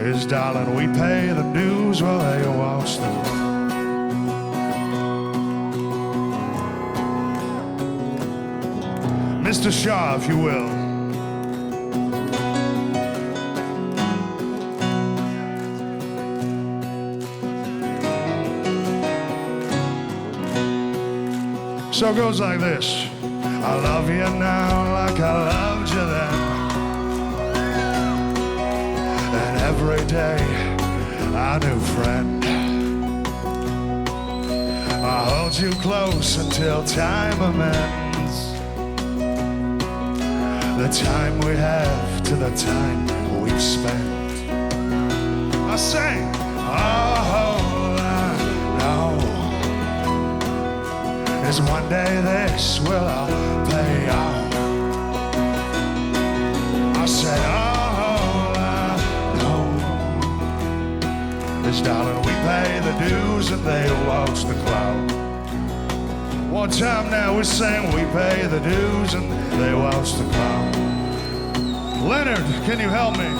is, darling, we pay the dues while they watch the Mr. Shaw, if you will. So it goes like this. I love you now like I loved you then. And every day, our new friend. I hold you close until time amends. The time we have to the time we've spent. I sing, oh, I know is one day this will all pay off. I say, all I know is, darling, we pay the dues and they watch the cloud. One time now we sing, we pay the dues and they watch the cloud. Leonard, can you help me?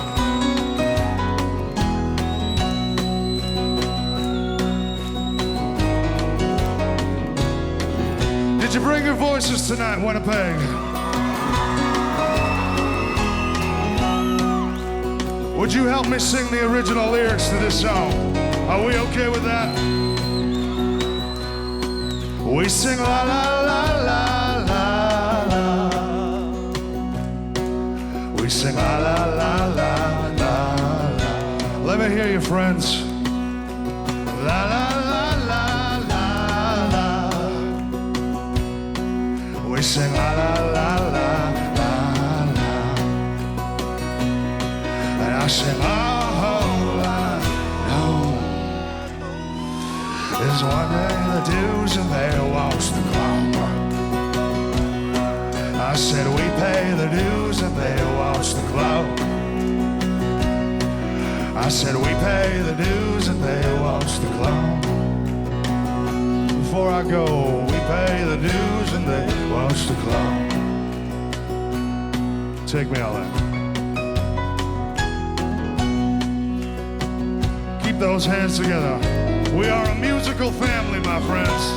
Did you bring your voices tonight, Winnipeg? Would you help me sing the original lyrics to this song? Are we okay with that? We sing la la la la la la. We sing la la la la la la. Let me hear you, friends. La la la la la la. We sing la la la la la la. And I sing, oh, I know is one day the dues and they watch the clock. I said we pay the dues and they watch the clock. I said we pay the dues and they watch the clock. Before I go, we pay the dues and they watch the clock. Take me all in. Keep those hands together. We are a musical family, my friends.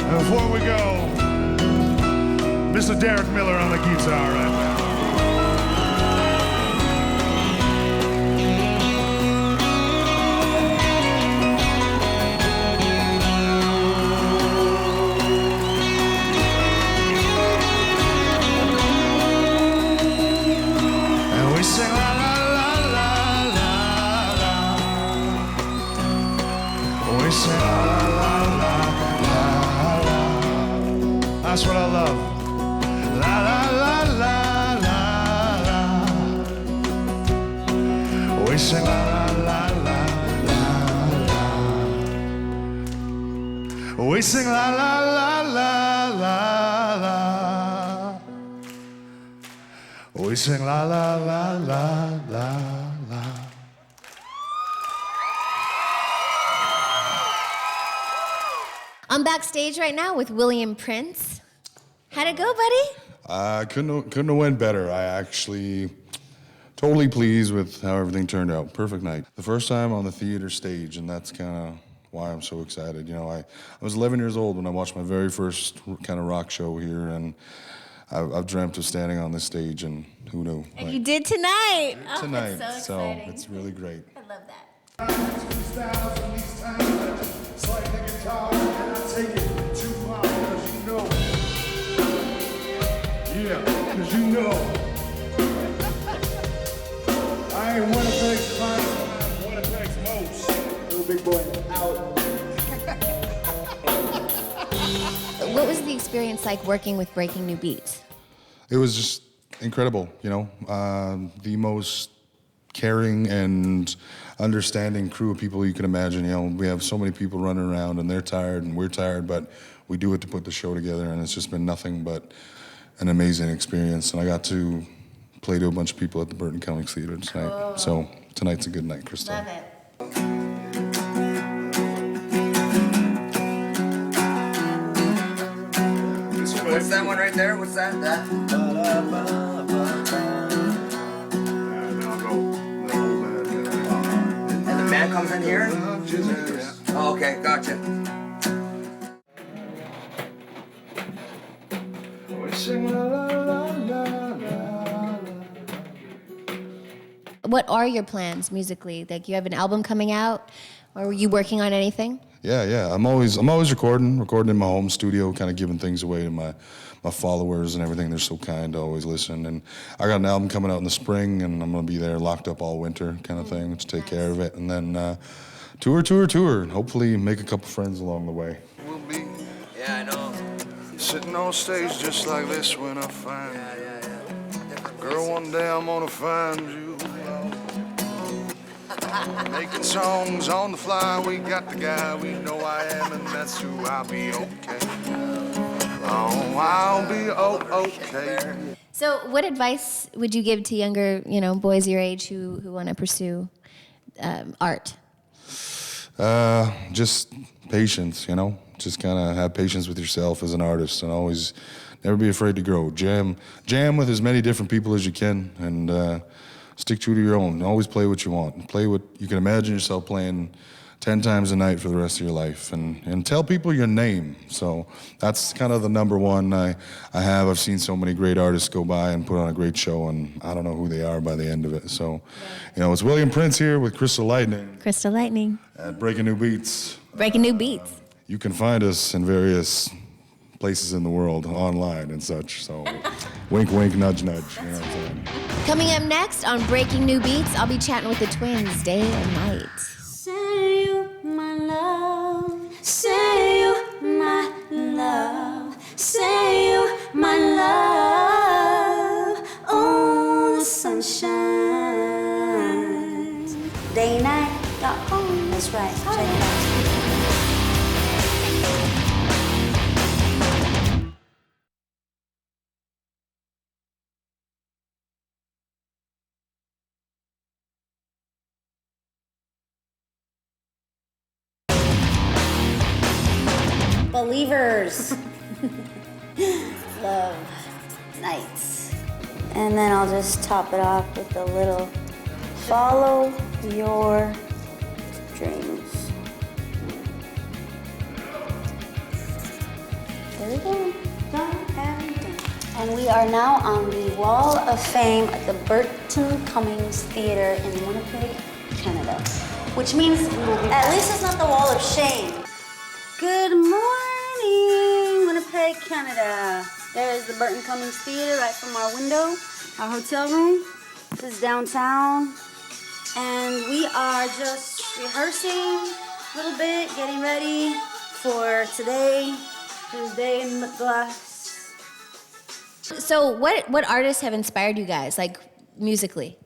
And before we go, Mr. Derek Miller on the guitar right now. And we sing la la la la la la. We sing la la la la la la. what I love. La la la la la la. We sing la la la la la. We sing la la la la la la. We sing la la la la la la. I'm backstage right now with William Prince. How'd it go, buddy? Couldn't have went better. I actually totally pleased with how everything turned out. Perfect night. The first time on the theater stage, and that's kind of why I'm so excited. You know, I was 11 years old when I watched my very first kind of rock show here, and I've dreamt of standing on this stage, and who knew? And you did tonight. Oh, Tonight, that's so exciting. it's really great. I love that. Take it too far, cause you know. Yeah, cause you know. I ain't Winnipeg's finest, I'm Winnipeg's most. Little big boy out. What was the experience like working with Breaking New Beats? It was just incredible, you know. The most caring and understanding crew of people you can imagine. You know, we have so many people running around and they're tired and we're tired, but we do it to put the show together, and it's just been nothing but an amazing experience. And I got to play to a bunch of people at the Burton Cummings Theatre tonight. Cool. So tonight's a good night, Crystle. Love it. What's that one right there? What's that? That? And the band comes in here? Oh, okay, gotcha. What are your plans musically? Like, you have an album coming out, or were you working on anything? Yeah. I'm always recording in my home studio, kind of giving things away to my followers and everything. They're so kind to always listen. And I got an album coming out in the spring, and I'm gonna be there locked up all winter, kind of thing, to take care of it. And then tour, and hopefully make a couple friends along the way. We'll be Yeah, I know. sitting on stage just like this when I find you. Girl, one day I'm gonna find you. Making songs on the fly, we got the guy we know I am, and that's who I'll be okay. Oh, I'll be okay. So, what advice would you give to younger, boys your age who want to pursue art? Just patience, Just kind of have patience with yourself as an artist, and always never be afraid to grow. Jam with as many different people as you can, and stick true to your own. Always play what you want. Play what you can imagine yourself playing 10 times a night for the rest of your life, and tell people your name. So that's kind of the number one I've seen so many great artists go by and put on a great show, and I don't know who they are by the end of it. So, it's William Prince here with Crystle Lightning at Breaking New Beats. Breaking New Beats. You can find us in various places in the world, online and such. So, wink, wink, nudge, nudge. You know what I'm saying? Coming up next on Breaking New Beats, I'll be chatting with the twins day and night. Say you my love, say you my love, say you my love. Oh, the sunshine. Daynight.com, that's right. Check it out. Believers. Love nights. And then I'll just top it off with a little follow your dreams. There we go. Done and done. And we are now on the Wall of Fame at the Burton Cummings Theatre in Winnipeg, Canada. Which means at least it's not the Wall of Shame. Good morning, Winnipeg, Canada. There is the Burton Cummings Theatre right from our window, our hotel room. This is downtown. And we are just rehearsing a little bit, getting ready for today, Tuesday in the glass. So what artists have inspired you guys, like musically?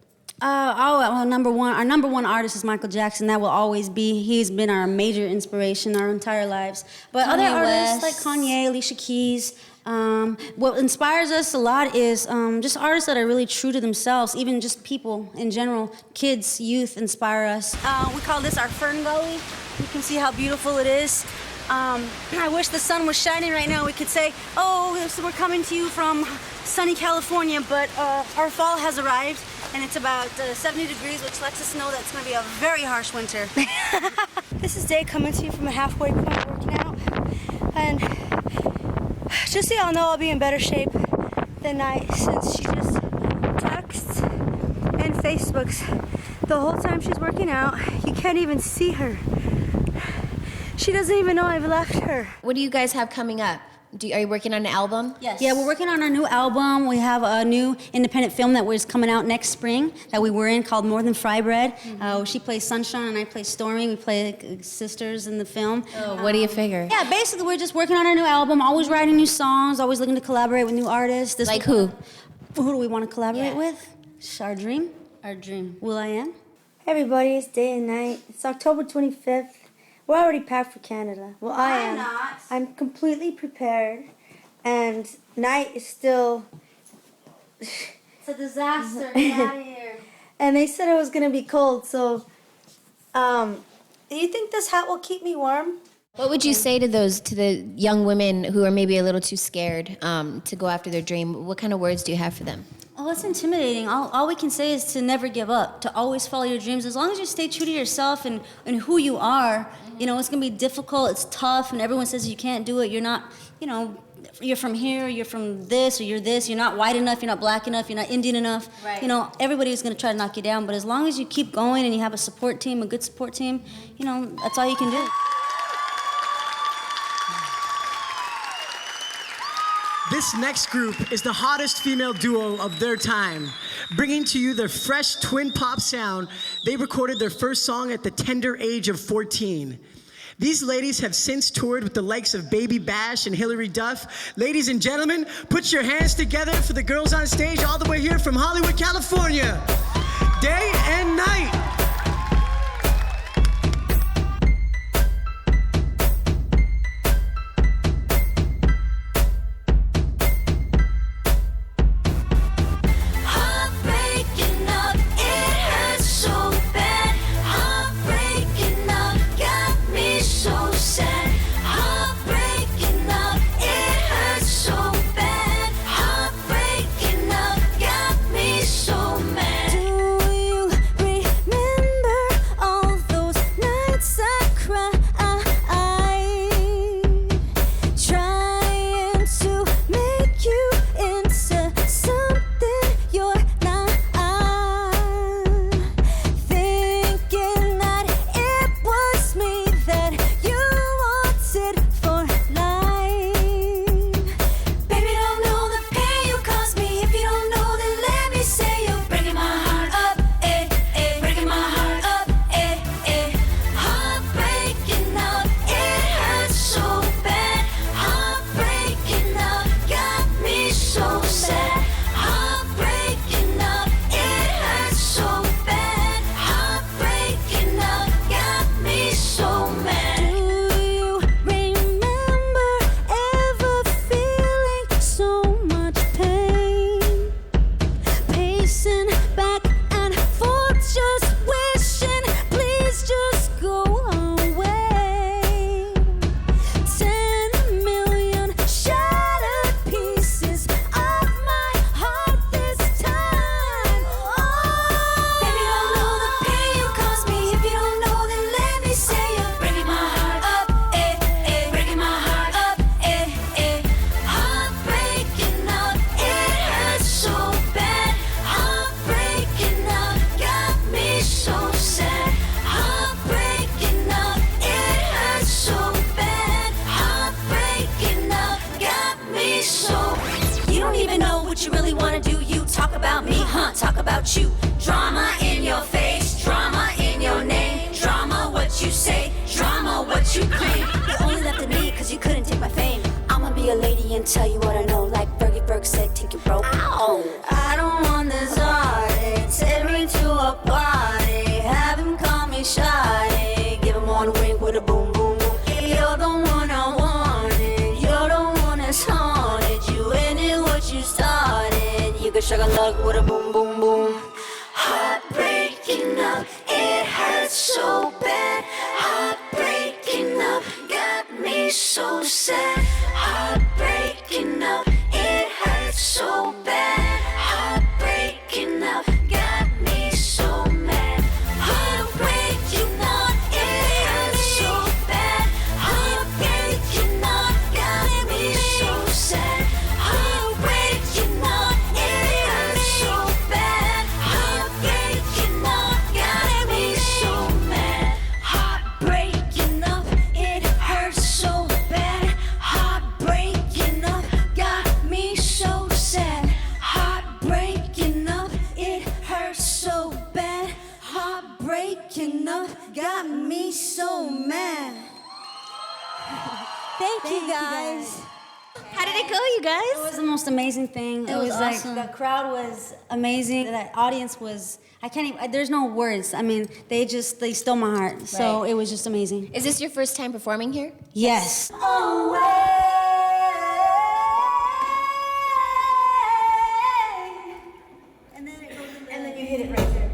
Well, our number one artist is Michael Jackson. That will always be. He's been our major inspiration our entire lives. But other artists like Kanye, Alicia Keys. What inspires us a lot is just artists that are really true to themselves. Even just people in general, kids, youth inspire us. We call this our Fern Gully. You can see how beautiful it is. I wish the sun was shining right now. We could say, oh, so we're coming to you from sunny California, but our fall has arrived, and it's about 70 degrees, which lets us know that it's going to be a very harsh winter. This is Day coming to you from a halfway point working out, and just so y'all know, I'll be in better shape than Nite, since she just texts and Facebooks the whole time she's working out. You can't even see her. She doesn't even know I've left her. What do you guys have coming up? Are you working on an album? Yes. Yeah, we're working on our new album. We have a new independent film that was coming out next spring that we were in called More Than Fry Bread. She plays Sunshine and I play Stormy. We play sisters in the film. Oh, what do you figure? Yeah, basically we're just working on our new album, always writing new songs, always looking to collaborate with new artists. Like who? Who do we want to collaborate with? It's our dream. Our dream. Will.i.am. Hey everybody, it's Day and Night. It's October 25th. We're already packed for Canada. Well, I am. Not. I'm completely prepared, and Nite is still. It's a disaster. Get out of here. And they said it was gonna be cold, so. Do you think this hat will keep me warm? What would you say to the young women who are maybe a little too scared to go after their dream? What kind of words do you have for them? Oh, it's intimidating. All we can say is to never give up, to always follow your dreams. As long as you stay true to yourself and who you are, you know, it's going to be difficult, it's tough, and everyone says you can't do it. You're not, you know, you're from here, you're from this, or you're this, you're not white enough, you're not black enough, you're not Indian enough. Right. You know, everybody's going to try to knock you down, but as long as you keep going and you have a support team, a good support team, you know, that's all you can do. This next group is the hottest female duo of their time. Bringing to you their fresh twin pop sound, they recorded their first song at the tender age of 14. These ladies have since toured with the likes of Baby Bash and Hilary Duff. Ladies and gentlemen, put your hands together for the girls on stage all the way here from Hollywood, California. Day and Night. Talk about you. Drama in your face, drama in your name, drama what you say, drama what you claim. You only left me cause you couldn't take my fame. I'ma be a lady and tell you what I know, like Fergie work sick, think you're broke. Ow. I don't want this heartache. Take me to a party. Have him call me shy. Give him one wink with a boom, boom, boom. You're the one I wanted. You're the one that's haunted. You ended what you started. You can struggle luck with a boom, boom, boom. Heartbreaking up, it hurts so bad. Heartbreaking up, got me so sad. Heartbreaking up, it hurts so bad. Heartbreaking up, got me so mad. Heartbreaking up, it hurts so bad. Heartbreaking up, got me so sad. Heartbreaking up, it hurts so bad. Heartbreaking up, got me so mad. Heartbreaking up, it hurts so bad. Heartbreaking up, got me so sad. Heartbreaking up, it hurts so bad. Heartbreaking up, got me so mad. Thank you guys. How did it go, you guys? It was the most amazing thing. It was awesome. Like the crowd was amazing. That audience was, I can't even, there's no words. I mean, they stole my heart. So Right. it was just amazing. Is this your first time performing here? Yes. And then you hit it right there.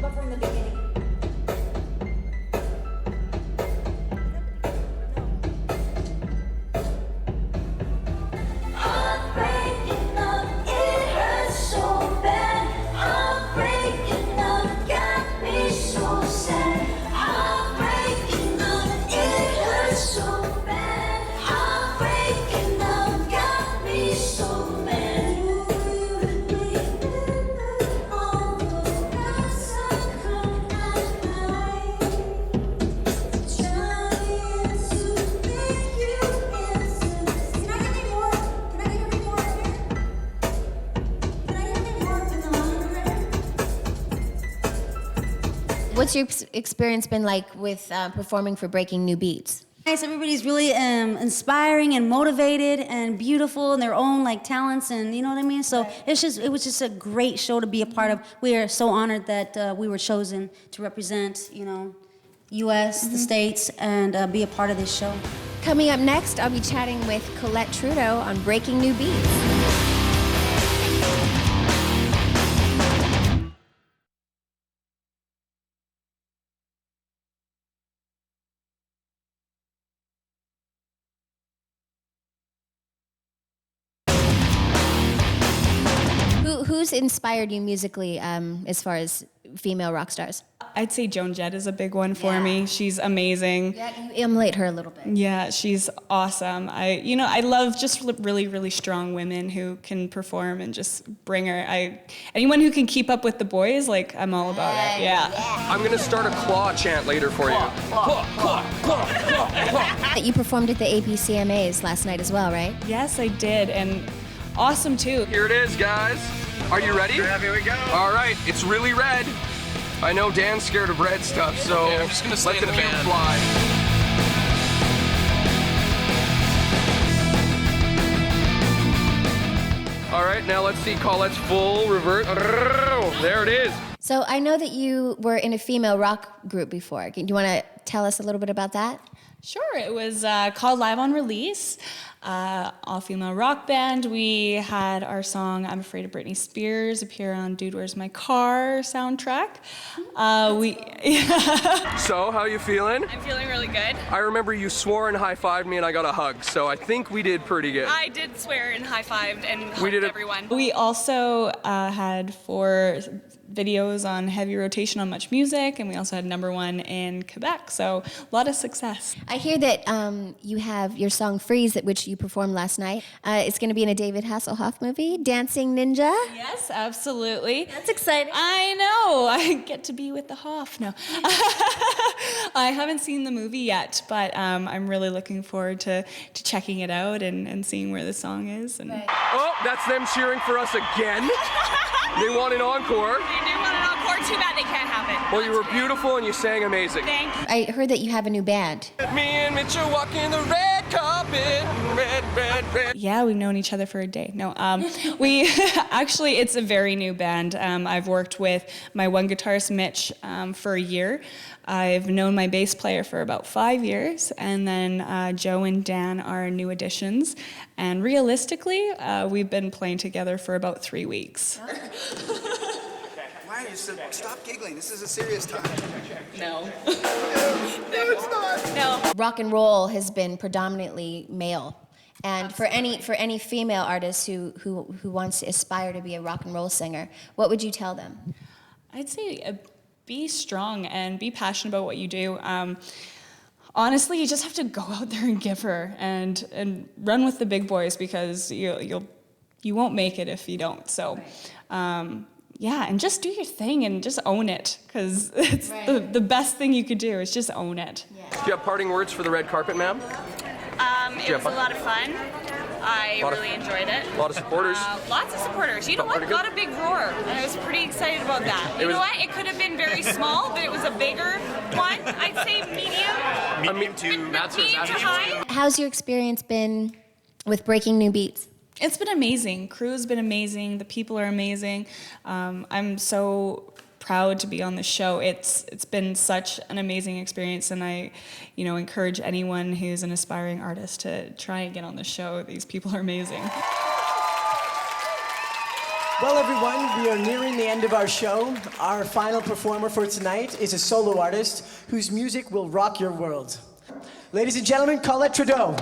But from the beginning. Heartbreaking up, it hurts so bad. Heartbreaking up, got me so sad. Heartbreaking up, it hurts so bad. Heartbreaking up, got me so mad. What's your experience been like with performing for Breaking New Beats? Nice. Everybody's really inspiring and motivated and beautiful in their own like talents, and you know what I mean. So it was just a great show to be a part of. We are so honored that we were chosen to represent, U.S., the States, and be a part of this show. Coming up next, I'll be chatting with Colette Trudeau on Breaking New Beats. Who's inspired you musically as far as female rock stars? I'd say Joan Jett is a big one for me. She's amazing. Yeah, you emulate her a little bit. Yeah, she's awesome. I love just really, really strong women who can perform and just bring her. Anyone who can keep up with the boys, like, I'm all about it. Yeah. I'm gonna start a claw chant later for you. You performed at the APCMAs last night as well, right? Yes, I did, and awesome too. Here it is, guys. Are you ready? Yeah, here we go. All right, it's really red. I know Dan's scared of red stuff, so I'm just gonna stay let in the the cube band. fly. All right, now let's see Colette's full revert. There it is. So I know that you were in a female rock group before. Do you want to tell us a little bit about that? Sure, it was called Live on Release, all-female rock band. We had our song "I'm Afraid of Britney Spears" appear on "Dude, Where's My Car" soundtrack. So, how you feeling? I'm feeling really good. I remember you swore and high-fived me and I got a hug, so I think we did pretty good. I did swear and high-fived and hugged We did it. everyone. We also had 4 videos on heavy rotation on Much Music, and we also had #1 in Quebec, so a lot of success. I hear that you have your song "Freeze," which you performed last night. It's going to be in a David Hasselhoff movie, Dancing Ninja. Yes, absolutely. That's exciting. I know. I get to be with the Hoff. No. I haven't seen the movie yet, but I'm really looking forward to checking it out and seeing where the song is. And Oh, that's them cheering for us again. They want an encore. They do want an encore. Too bad they can't have it. Well, you were beautiful and you sang amazing. Thank you. I heard that you have a new band. Me and Mitchell walking the red carpet. Yeah, we've known each other for a day. No, we actually, it's a very new band. I've worked with my one guitarist, Mitch, for a year. I've known my bass player for about 5 years, and then Joe and Dan are new additions. And realistically, we've been playing together for about 3 weeks. Why are you so, stop giggling, this is a serious time. No. No, it's not. No. Rock and roll has been predominantly male. And for any female artist who wants to aspire to be a rock and roll singer, what would you tell them? I'd say be strong and be passionate about what you do. Honestly, you just have to go out there and give her and run with the big boys, because you won't make it if you don't. So, yeah, and just do your thing and just own it, because it's the best thing you could do is just own it. Do you have parting words for the red carpet, ma'am? It was a lot of fun. I really enjoyed it. A lot of supporters. Lots of supporters. You know what? Got a big roar, and I was pretty excited about that. You know what? It could have been very small, but it was a bigger one. I'd say medium. Medium to high. How's your experience been with Breaking New Beats? It's been amazing. Crew's been amazing. The people are amazing. I'm so proud to be on the show. It's been such an amazing experience, and I, encourage anyone who's an aspiring artist to try and get on the show. These people are amazing. Well, everyone, we are nearing the end of our show. Our final performer for tonight is a solo artist whose music will rock your world. Ladies and gentlemen, Colette Trudeau.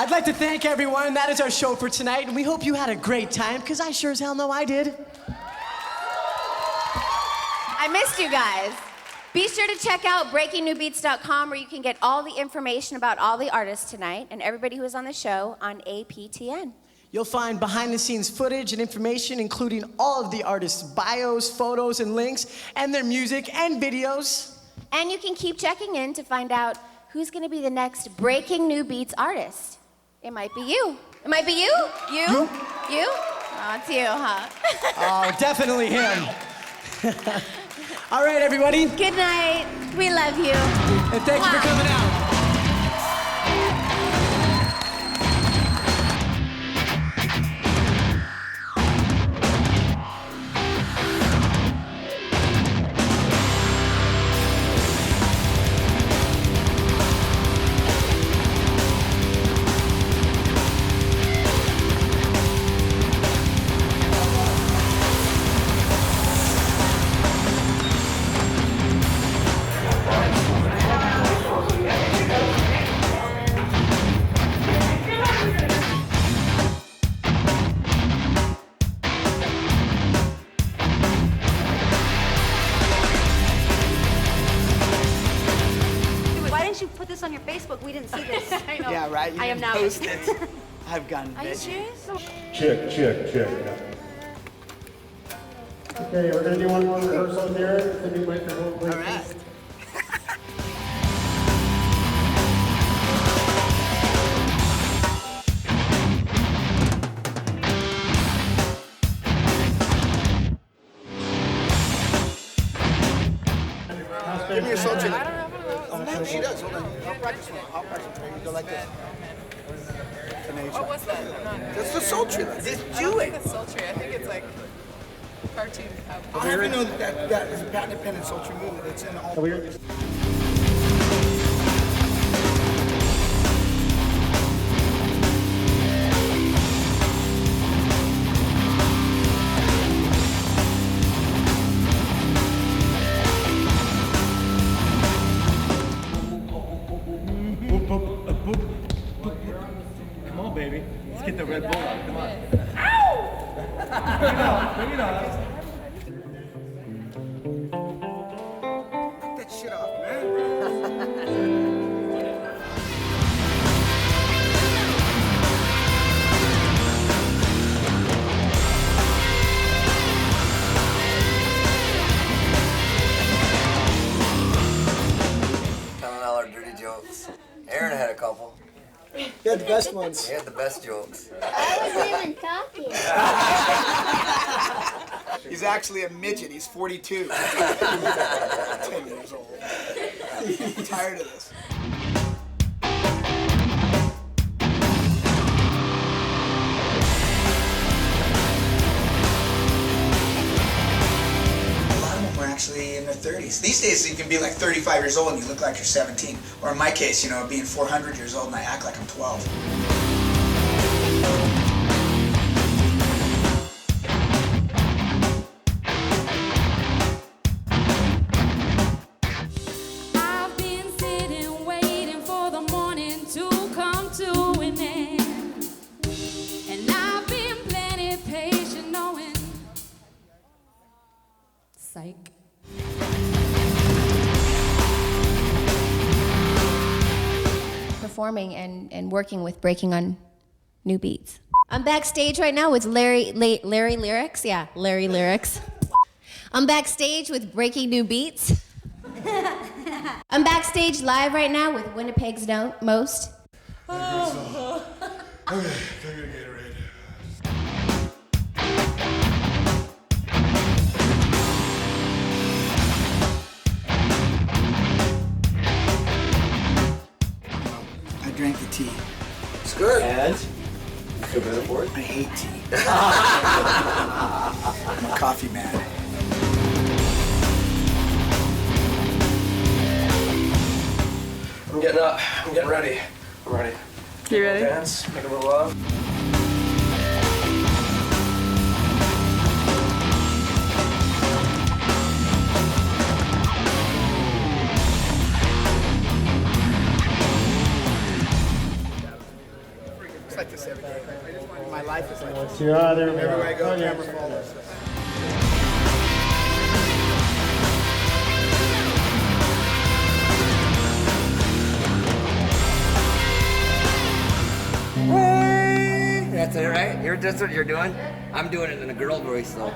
I'd like to thank everyone. That is our show for tonight, and we hope you had a great time, because I sure as hell know I did. I missed you guys. Be sure to check out breakingnewbeats.com, where you can get all the information about all the artists tonight and everybody who was on the show on APTN. You'll find behind-the-scenes footage and information, including all of the artists' bios, photos, and links, and their music and videos. And you can keep checking in to find out who's going to be the next Breaking New Beats artist. It might be you. It might be you. You? You? Oh, it's you, huh? Oh, definitely him. All right, everybody. Good night. We love you. And thank you for coming out. On your Facebook, we didn't see this. I know. Yeah, right. You I am now. post it. I've gone. Are you serious? Check. Okay, we're gonna do one more rehearsal here. Send me microphone, please. All right. Give me a sultry. Oh, she does. Hold on. I'll practice one. You go like this. What was that? I'm not. That's the sultry. Just do it. I think it's sultry. I think it's like cartoon. I don't even know that is a patent-dependent sultry movement. It's in all. Come on, baby. Let's get the Red Bull out. Come on. Ow! Bring it on. Get that shit off, man. Telling all our dirty jokes. Aaron had a couple. You had the best ones. He had the best jokes. I wasn't even talking. He's actually a midget. He's 42. 10 years old. I'm tired of this. Were actually in their 30s. These days you can be like 35 years old and you look like you're 17. Or in my case, you know, being 400 years old and I act like I'm 12. I've been sitting waiting for the morning to come to an end. And I've been plenty patient knowing. Psych. Performing and working with Breaking on New Beats. I'm backstage right now with Lyrix. Yeah, Lyrix. I'm backstage with Breaking New Beats. I'm backstage live right now with Winnipeg's Most. Okay, I'm gonna get it ready. I drank the tea. It's good. And? You feel better for it? I hate tea. I'm a coffee man. I'm getting up. I'm getting ready. I'm ready. You ready? Dance, make a little love. like this every day. My life is like this. Yeah, there we go. Everywhere I go, Oh, yeah. camera follows. That's it, right? That's what you're doing? I'm doing it in a girl voice, though.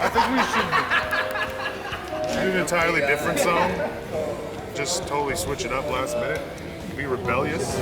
I think we should do an entirely different song. Just totally switch it up last minute. Be rebellious.